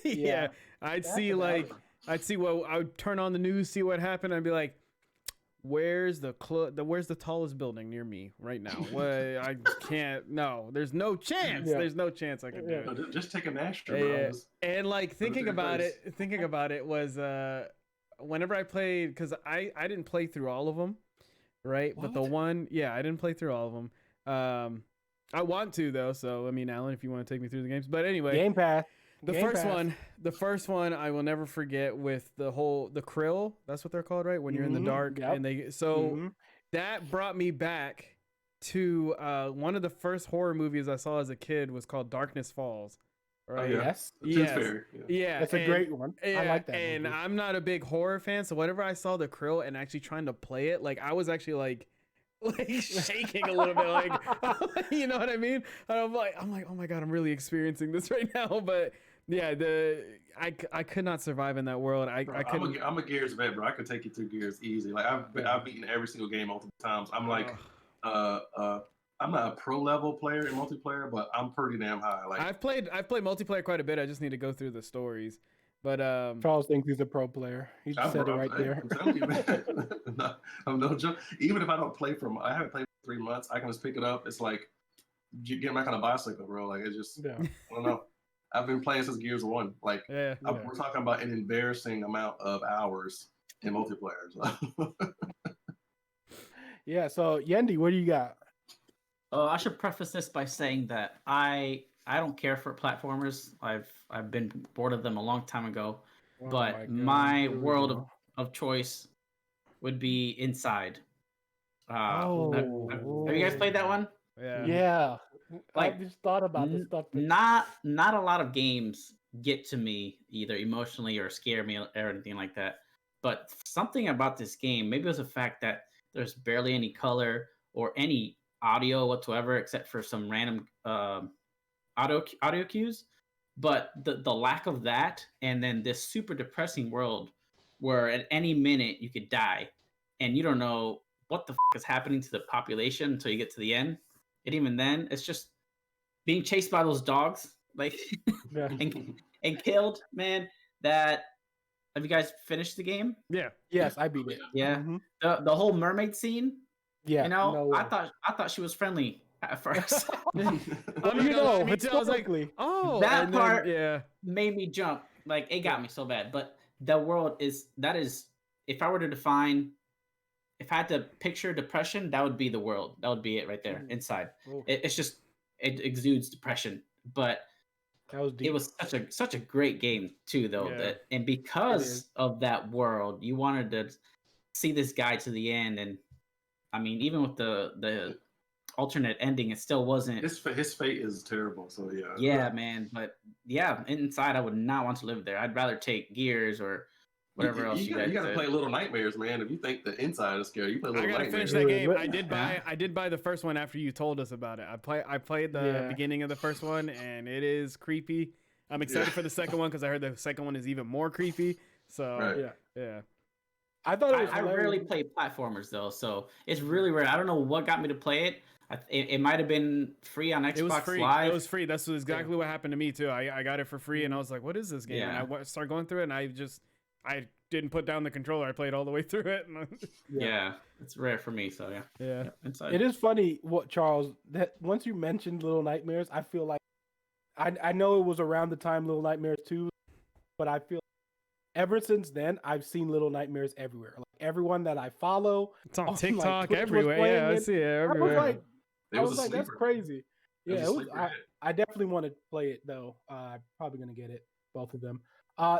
Yeah, I'd see what I would turn on the news, see what happened, and I'd be like, where's the tallest building near me right now? What? I can't. No, there's no chance. There's no chance I can do it. Just take an astronaut. And like thinking about it was whenever I played, because I didn't play through all of them, right? What? But the one, I didn't play through all of them. I want to though, so I mean, Alan, if you want to take me through the games, but anyway, Game Pass. The first one I will never forget, with the krill. That's what they're called, right? When you're in the dark, and that brought me back to one of the first horror movies I saw as a kid was called Darkness Falls. Right? Oh, yes. Yeah. That's a great one. I like that. And movie. I'm not a big horror fan, so whenever I saw the krill and actually trying to play it, like I was actually like shaking a little bit, like you know what I mean? And I'm like, oh my god, I'm really experiencing this right now. But yeah, I could not survive in that world. I couldn't. I'm a Gears vet, bro. I could take you through Gears easy. Like I've beaten every single game multiple times. I'm like, I'm not a pro level player in multiplayer, but I'm pretty damn high. Like I've played multiplayer quite a bit. I just need to go through the stories. But Charles thinks he's a pro player. He just said it right there. I'm telling you, man. I'm no joke. Even if I don't play I haven't played for 3 months, I can just pick it up. It's like getting back on a bicycle, bro. Like it's just I don't know. I've been playing since Gears 1. Like we're talking about an embarrassing amount of hours in multiplayer. So. Yeah. So Yendi, what do you got? I should preface this by saying that I don't care for platformers. I've been bored of them a long time ago. Oh but my world of choice would be Inside. Have you guys played that one? Yeah. Like, I just thought about this stuff. Not a lot of games get to me either emotionally or scare me or anything like that. But something about this game, maybe it was the fact that there's barely any color or any audio whatsoever, except for some random audio cues. But the lack of that, and then this super depressing world where at any minute you could die, and you don't know what the is happening to the population until you get to the end. And even then, it's just being chased by those dogs, like Yeah. and killed. Man, that have you guys finished the game? Yeah. Yes, I beat it. Yeah, Mhm. the whole mermaid scene. Yeah. You know, no way. I thought she was friendly at first. Well, I'm not you gonna lie, know, me too. I was like, historically, oh, That and then, part- yeah. Made me jump. Like it got me so bad. But the world is if I were to define, if I had to picture depression, that would be the world. That would be it right there Ooh. inside. Ooh, It's just it exudes depression. But that was deep. it was such a great game too, though. Yeah. That and is. because of that world, you wanted to see this guy to the end. And I mean, even with the alternate ending, it still wasn't. His fate is terrible. So yeah. Yeah, man. But yeah, inside, I would not want to live there. I'd rather take Gears or whatever else you guys. You gotta said. play Little Nightmares, man. If you think the inside is scary, you play Little I gotta Nightmares. finish that game. Dude, I did buy the first one after you told us about it. I played the beginning of the first one, and it is creepy. I'm excited for the second one because I heard the second one is even more creepy. So Right. yeah. I thought it was I rarely play platformers though, so it's really rare. I don't know what got me to play it. It might have been free on Xbox It was free. Live. It was free. That's exactly what happened to me too. I got it for free, and I was like, "What is this game?" Yeah. And I started going through it, and I didn't put down the controller. I played all the way through it. Yeah, it's rare for me. So yeah. Yeah. Inside. It is funny what Charles that once you mentioned Little Nightmares, I feel like I know it was around the time Little Nightmares 2, but I feel ever since then I've seen Little Nightmares everywhere. Like everyone that I follow, It's on like, TikTok Twitch was everywhere. playing Yeah, I it. see it I was everywhere. like, It I was was a like, that's sleeper. crazy. Yeah, was a sleeper hit. I definitely want to play it though. I'm probably gonna get it, both of them.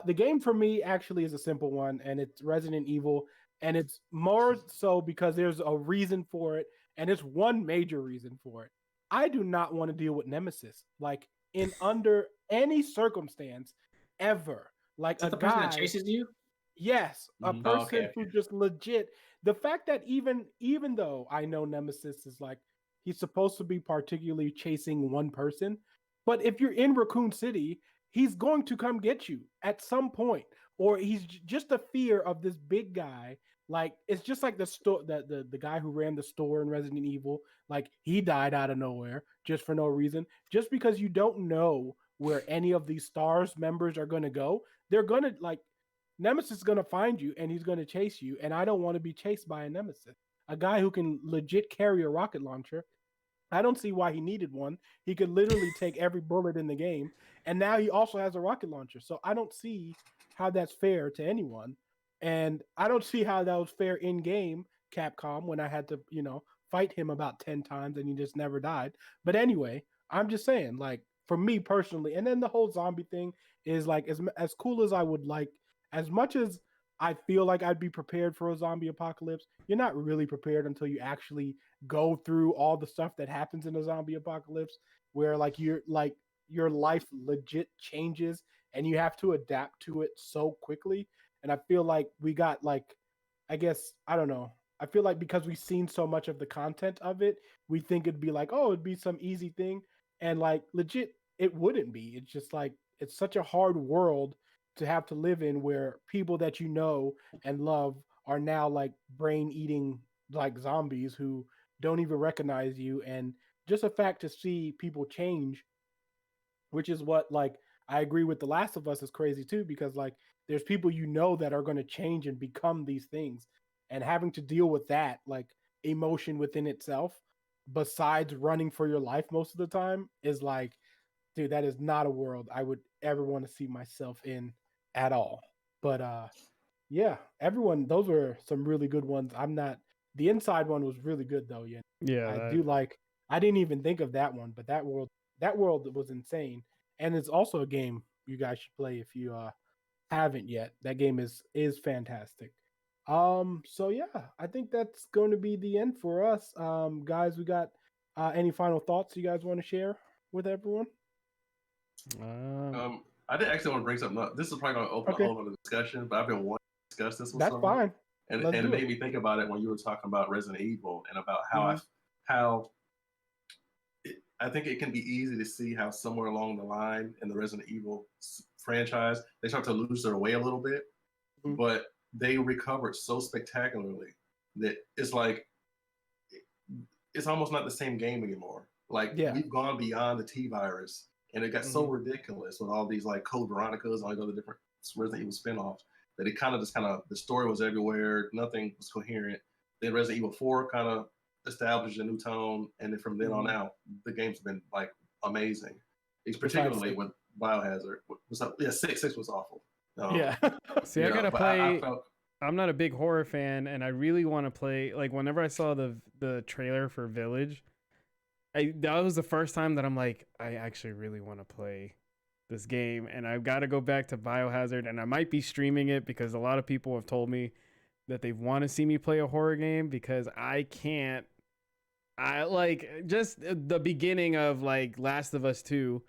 The game for me actually is a simple one, and it's Resident Evil, and it's more so because there's a reason for it, and it's one major reason for it. I do not want to deal with Nemesis, like in under any circumstance ever. Like Is that a the person guy, that chases you? yes, a Mhm. person Oh, okay, who just legit. The fact that even though I know Nemesis is like he's supposed to be particularly chasing one person, but if you're in Raccoon City, he's going to come get you at some point, or he's just a fear of this big guy. Like it's just like the store, the guy who ran the store in Resident Evil. Like he died out of nowhere just for no reason, just because you don't know where any of these stars members are going to go. They're going to like Nemesis is going to find you and he's going to chase you. And I don't want to be chased by a Nemesis, a guy who can legit carry a rocket launcher. I don't see why he needed one. He could literally take every bullet in the game. And now he also has a rocket launcher. So I don't see how that's fair to anyone. And I don't see how that was fair in game, Capcom, when I had to, fight him about 10 times and he just never died. But anyway, I'm just saying, like, for me personally, and then the whole zombie thing is like as cool as I would like, as much as I feel like I'd be prepared for a zombie apocalypse, you're not really prepared until you actually go through all the stuff that happens in a zombie apocalypse, where your life legit changes and you have to adapt to it so quickly. And I feel like we got I guess, I don't know. I feel like because we've seen so much of the content of it, we think it'd be like, oh, it'd be some easy thing. And like legit, it wouldn't be. It's just like it's such a hard world to have to live in where people that you know and love are now like brain eating like zombies who don't even recognize you. And just a fact to see people change, which is what like I agree with The Last of Us is crazy too, because like there's people that are going to change and become these things, and having to deal with that like emotion within itself, besides running for your life most of the time, is like, dude, that is not a world I would ever want to see myself in at all. But yeah, everyone, those were some really good ones. The Inside one was really good though. Yeah, Yeah. I didn't even think of that one, but that world was insane, and it's also a game you guys should play if you haven't yet. That game is fantastic. So yeah, I think that's going to be the end for us. Guys, we got any final thoughts you guys want to share with everyone? I did actually want to bring something up. This is probably going to open a whole other discussion, but I've been wanting to discuss this with That's someone. fine. And it made me think about it when you were talking about Resident Evil and about how I think it can be easy to see how somewhere along the line in the Resident Evil franchise, they start to lose their way a little bit, Mhm. but they recovered so spectacularly that it's like it's almost not the same game anymore. Like Yeah. we've gone beyond the T virus, and it got so Mhm. ridiculous with all these like Code Veronicas and all these other different Resident Evil spinoffs that it kind of the story was everywhere, nothing was coherent. Then Resident Evil 4 kind of established a new tone, and then from then on Mhm. out, the game's been like amazing. It's Besides particularly six. with Biohazard. Yeah, six was awful. Yeah. See, I gotta but play. I felt I'm not a big horror fan, and I really want to play. Like whenever I saw the trailer for Village, that was the first time that I'm like, I actually really want to play this game, and I've got to go back to Biohazard, and I might be streaming it because a lot of people have told me that they want to see me play a horror game because I can't. I like just the beginning of like Last of Us 2.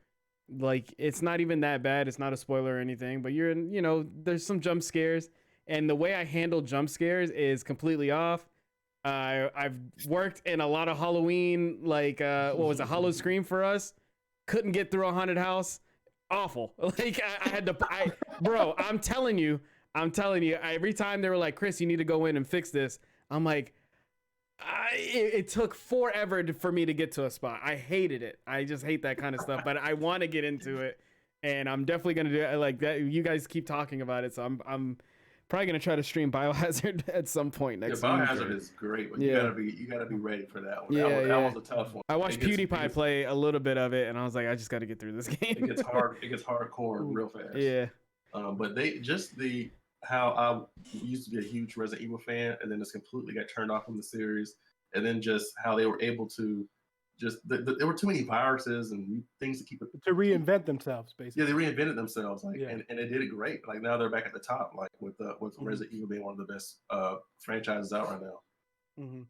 Like it's not even that bad. It's not a spoiler or anything, but you're in, there's some jump scares, and the way I handle jump scares is completely off. I've worked in a lot of Halloween, like what was it, Hollow Scream for us. Couldn't get through a haunted house. Awful. Like I had to, bro. I'm telling you. Every time they were like, Chris, you need to go in and fix this. I'm like, it took forever for me to get to a spot. I hated it. I just hate that kind of stuff. But I want to get into it, and I'm definitely gonna do it. Like that. You guys keep talking about it, so I'm probably gonna try to stream Biohazard at some point next week. Biohazard is great, but Yeah. you gotta be ready for that one. Yeah, that was a tough one. I watched PewDiePie play a little bit of it, and I was like, I just got to get through this game. It gets hard. It gets hardcore real fast. Yeah. But they just how I used to be a huge Resident Evil fan, and then just completely got turned off from the series, and then just how they were able to there were too many viruses and things to keep it To reinvent themselves, basically. Yeah, they reinvented themselves, like, Yeah. and they did it great. Like now they're back at the top, like with Resident Evil being one of the best franchises out right now. Mm-hmm.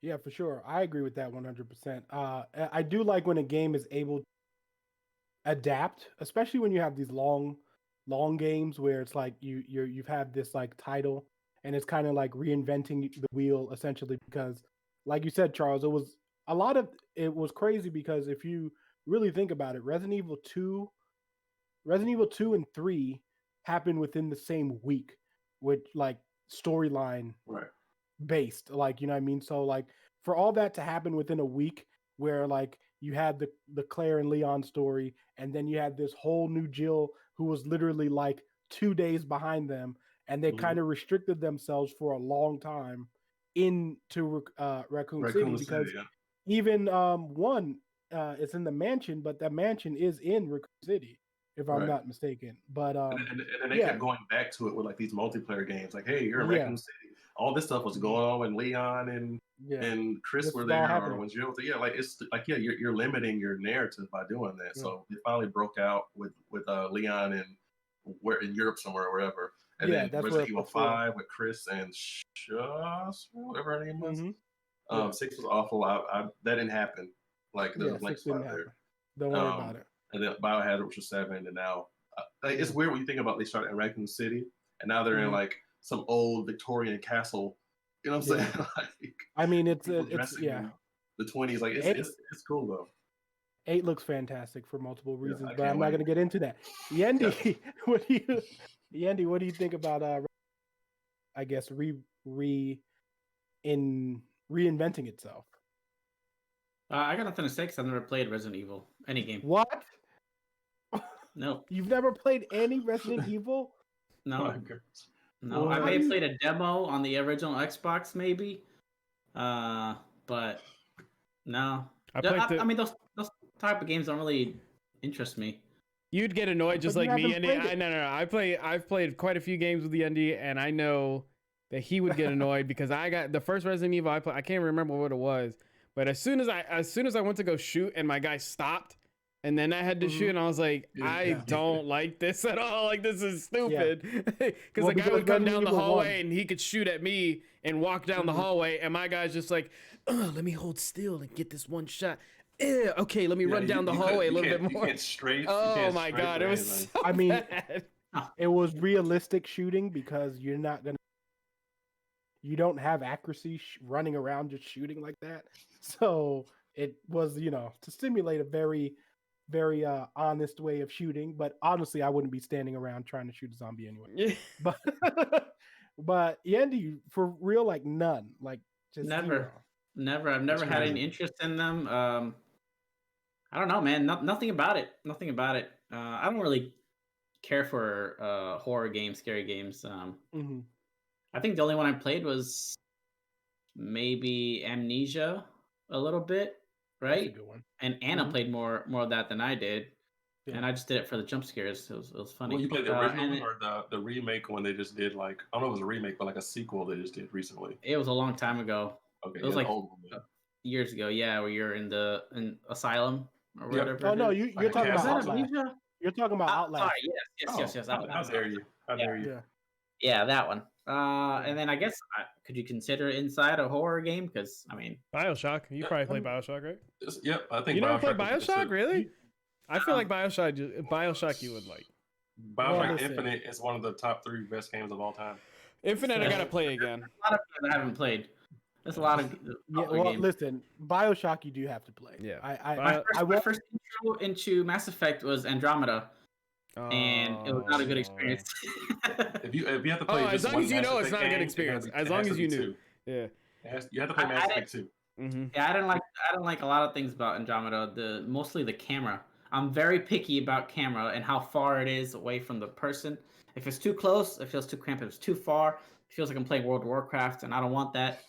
Yeah, for sure. I agree with that 100%. I do like when a game is able to adapt, especially when you have these long games where it's like you've had this like title and it's kind of like reinventing the wheel essentially, because like you said, Charles, it was crazy because if you really think about it, Resident Evil 2 and 3 happened within the same week with like storyline Right. based, like, you know what I mean? So like for all that to happen within a week, where like you had the Claire and Leon story, and then you had this whole new Jill who was literally like 2 days behind them, and they kind of restricted themselves for a long time into Raccoon City, because even one it's in the mansion, but that mansion is in Raccoon City, if I'm not mistaken. But and they kept going back to it with like these multiplayer games, like, hey, you're in Raccoon City. All this stuff was going on when Leon and Chris were there, or when Jill was there. Yeah, like it's like you're limiting your narrative by doing that. Yeah. So it finally broke out with Leon and where in Europe somewhere or wherever. And then Resident Evil 5 with Chris and Shush, whatever her name was. 6 was awful. That didn't happen. Like there's a blank spot there. Don't worry about it. And then Biohazard, which was 7, and now it's weird when you think about they started in Raccoon City, and now they're in like some old Victorian castle. You know what I'm saying? Like, I mean, it's the 20s. Like it's cool though. 8 looks fantastic for multiple reasons, but can't I'm not going to get into that. Yendi, what do you think about I guess reinventing itself? I got nothing to say because I've never played Resident Evil, any game. What? No. You've never played any Resident Evil? No. No, I may have played a demo on the original Xbox, maybe. But no. I mean, those type of games don't really interest me. You'd get annoyed just like me, Andy. No. I've played quite a few games with the Andy, and I know that he would get annoyed because I got the first Resident Evil I played. I can't remember what it was, but as soon as I went to go shoot and my guy stopped, and then I had to shoot, and I was like, I don't like this at all. Like, this is stupid. Because the guy would come down the hallway and he could shoot at me and walk down the hallway, and my guy's just like, let me hold still and get this one shot. Okay, let me run down the hallway a little bit more. Oh my god, it was so bad. It was realistic shooting because you don't have accuracy running around just shooting like that. So it was to simulate a very very honest way of shooting. But honestly, I wouldn't be standing around trying to shoot a zombie anyway. Yeah. But but Yandy, for real, like none, like just Never. zero. Never. I've never had any interest in them. I don't know, man. Nothing about it. Nothing about it. I don't really care for horror games, scary games. Mm-hmm. I think the only one I played was maybe Amnesia a little bit, That's a right? good one. And Anna Mhm. played more of that than I did, Yeah. and I just did it for the jump scares. It was funny. Well, you played the original and one or the remake one they just did? Like, I don't know if it was a remake, but like a sequel they just did recently. it was a long time ago. Okay, It was yeah, like the old one. Then. years ago. Yeah, where you're in asylum or Yep. whatever. Oh it no, is. you're Like a talking Was about that Outlast. Amnesia? You're talking about Outlast. Sorry. Yes. How Outlast. dare you? How dare you? Yeah. Yeah, that one. And then I guess could you consider Inside a horror game? Because I mean, Bioshock. You Yeah, probably play Bioshock, right? Yep, I think You never Bioshock played was good Bioshock, too. really? I feel like Bioshock you would like. Bioshock listen. Infinite is one of the top 3 best games of all time. Infinite, I gotta play again. a lot of games I haven't played. There's a lot of Yeah, popular well, games. listen, Bioshock, you do have to play. Yeah. My first intro into Mass Effect was Andromeda, and it was not a good Oh. experience. If you have to play, as just long one as you Mass know it's Effect not a good game, experience. it As has long to as be you knew. 2. Yeah. You have to play Mass Effect 2. Mm-hmm. Yeah, I don't like a lot of things about Andromeda. Mostly the camera. I'm very picky about camera and how far it is away from the person. If it's too close, it feels too cramped. If it's too far, it feels like I'm playing World of Warcraft, and I don't want that.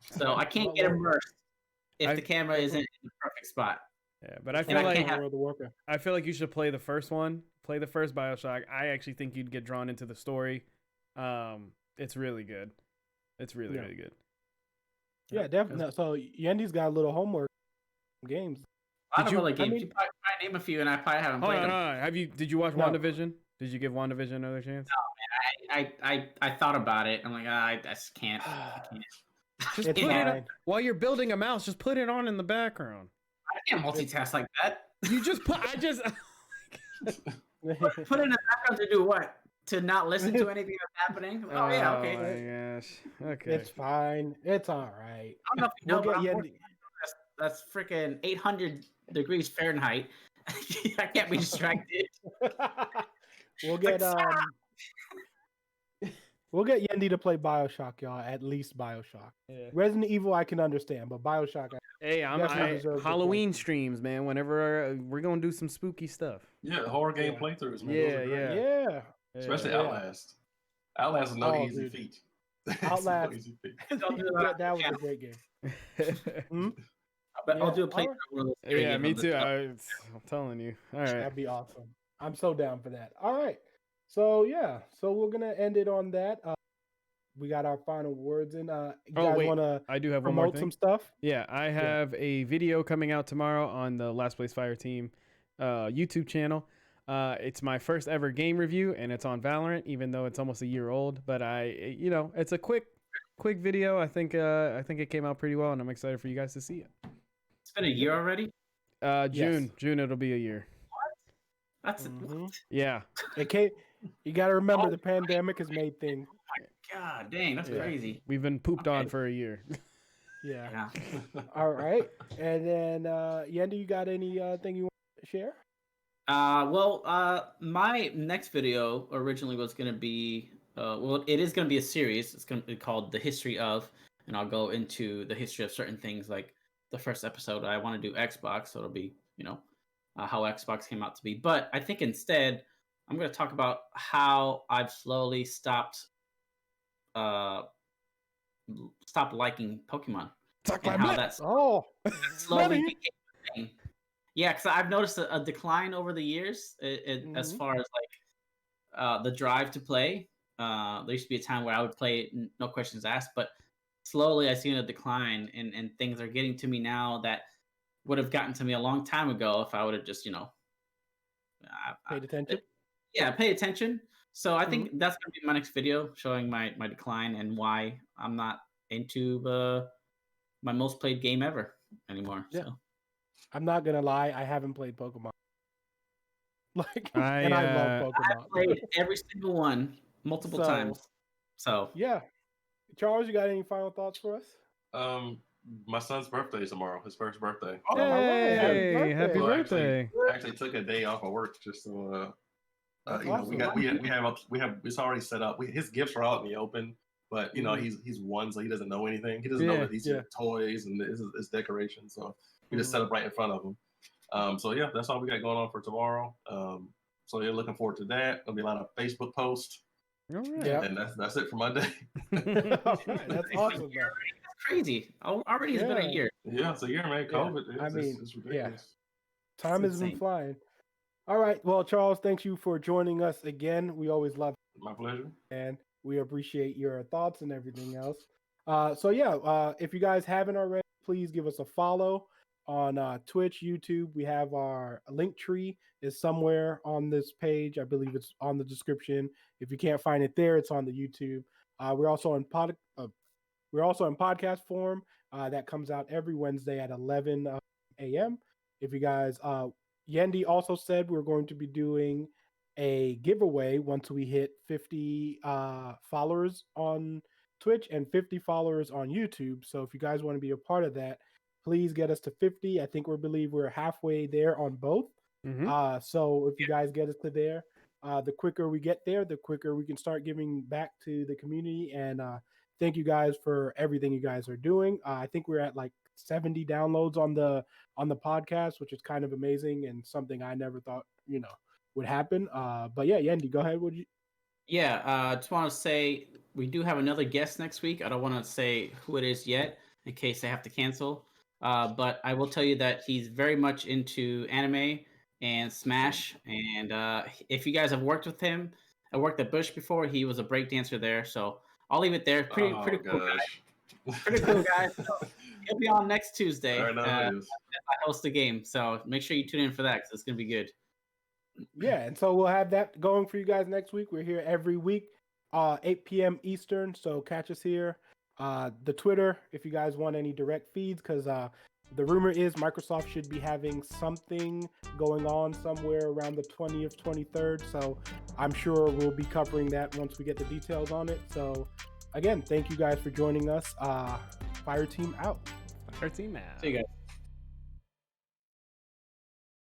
So I can't get immersed if the camera isn't in the perfect spot. Yeah, but I And feel I like can't have- World of Warcraft. I feel like you should play the first one. Play the first Bioshock. I actually think you'd get drawn into the story. It's really good. It's really Yeah. really good. Yeah, definitely. So Yandy's got a little homework games. A lot Did of other games. mean- you probably name a few, and I probably haven't Hold played on, them. hold on. Did you watch No. WandaVision? Did you give WandaVision another chance? I thought about it. I'm like, I just can't. I can't. Just It's put it on, fine. while you're building a mouse. Just put it on in the background. I can't multitask like that. You just put. I just. Put it in the background to do what? To not listen to anything that's happening? Oh yeah, okay. Oh my gosh. Okay. It's fine. It's all right. I don't know if you know, We'll but get I'm Yandy. working- that's freaking 800 degrees Fahrenheit. I can't be distracted. We'll get Like, we'll get Yendi to play Bioshock, y'all. At least Bioshock. Yeah. Resident Evil, I can understand, but Bioshock, Hey, Definitely deserves a Halloween streams, man. Whenever we're gonna do some spooky stuff. Yeah, horror game Yeah. playthroughs, man. Yeah, Those are great. yeah. Especially Yeah. Outlast. Outlast is no Oh, easy dude. feat. It's Outlast. no easy feat. Don't do Yeah, that. that was a great game. But I'll do a Yeah, playthrough. alright. of one of those scary Yeah, games me on this too. stuff. I'm telling you. All right. That'd be awesome. I'm so down for that. All right. So yeah, so we're gonna end it on that. We got our final words in. You guys wait. want to I do have one more promote thing. some stuff? Yeah, I have a video coming out tomorrow on the Last Place Fireteam YouTube channel. It's my first ever game review, and it's on Valorant, even though it's almost a year old. But it's a quick video. I think it came out pretty well, and I'm excited for you guys to see it. It's been a year already. June it'll be a year. That's Mhm. Yeah. It can't. You got to remember the pandemic has made things. God dang, that's Yeah. crazy. We've been pooped on Okay. for a year. Yeah. Yeah. All right. And then Yendi, you got anything you want to share? My next video originally was going to be, it is going to be a series. It's going to be called The History of, and I'll go into the history of certain things. Like the first episode, I want to do Xbox, so it'll be, how Xbox came out to be. But I think instead, I'm going to talk about how I've slowly stopped liking Pokemon. Talk And how that's Oh, slowly Money. became a thing. Yeah, because I've noticed a decline over the years as Mhm. far as like the drive to play. There used to be a time where I would play it, no questions asked, but slowly I seen a decline, and things are getting to me now that would have gotten to me a long time ago if I would have just paid attention. pay attention. So I think that's gonna be my next video, showing my decline and why I'm not into my most played game ever anymore. Yeah. So. I'm not gonna lie, I haven't played Pokemon. I, and I love I Pokemon. played every single one multiple So- times. So Yeah. Charles, you got any final thoughts for us? My son's birthday is tomorrow. His first birthday. Oh, all right. Hey, happy So birthday! I actually took a day off of work just to That's you know, awesome. we have it's already set up. His gifts are out in the open, but you know he's one, so he doesn't know anything. He doesn't know Yeah, that these are toys and his decorations. So we just set up right in front of him. So yeah, that's all we got going on for tomorrow. So yeah, looking forward to that. There'll be a lot of Facebook posts. All right. Yeah. And that's it for my day. All right, that's awesome. Though. That's crazy. Already it's been a year. Yeah, it's a year, man. Yeah. COVID. I mean, it's ridiculous. Time has been insane. flying. All right. Well, Charles, thank you for joining us again. We always love My pleasure. it, and we appreciate your thoughts and everything else. If you guys haven't already, please give us a follow on Twitch, YouTube. We have our link tree is somewhere on this page. I believe it's on the description. If you can't find it there, it's on the YouTube. We're also in podcast form that comes out every Wednesday at 11 a.m. If you guys, Yendi also said we're going to be doing a giveaway once we hit 50 followers on Twitch and 50 followers on YouTube. So if you guys want to be a part of that, please get us to 50. I think believe we're halfway there on both. Mm-hmm. So if you guys get us to there, the quicker we get there, the quicker we can start giving back to the community. And thank you guys for everything you guys are doing. I think we're at like 70 downloads on the podcast, which is kind of amazing and something I never thought would happen. But yeah, Yendi, go ahead. Would you? Yeah, I just want to say we do have another guest next week. I don't want to say who it is yet in case I have to cancel. But I will tell you that he's very much into anime and Smash. And if you guys have worked with him, I worked at Bush before. He was a breakdancer there. So I'll leave it there. Pretty cool guy. Pretty cool guy. So he'll be on next Tuesday. I I host the game. So make sure you tune in for that because it's going to be good. Yeah, and so we'll have that going for you guys next week. We're here every week, 8 p.m. Eastern. So catch us here. The Twitter, if you guys want any direct feeds, because the rumor is Microsoft should be having something going on somewhere around the 20th, 23rd. So I'm sure we'll be covering that once we get the details on it. So again, thank you guys for joining us. Fireteam out. Fireteam out. See you guys.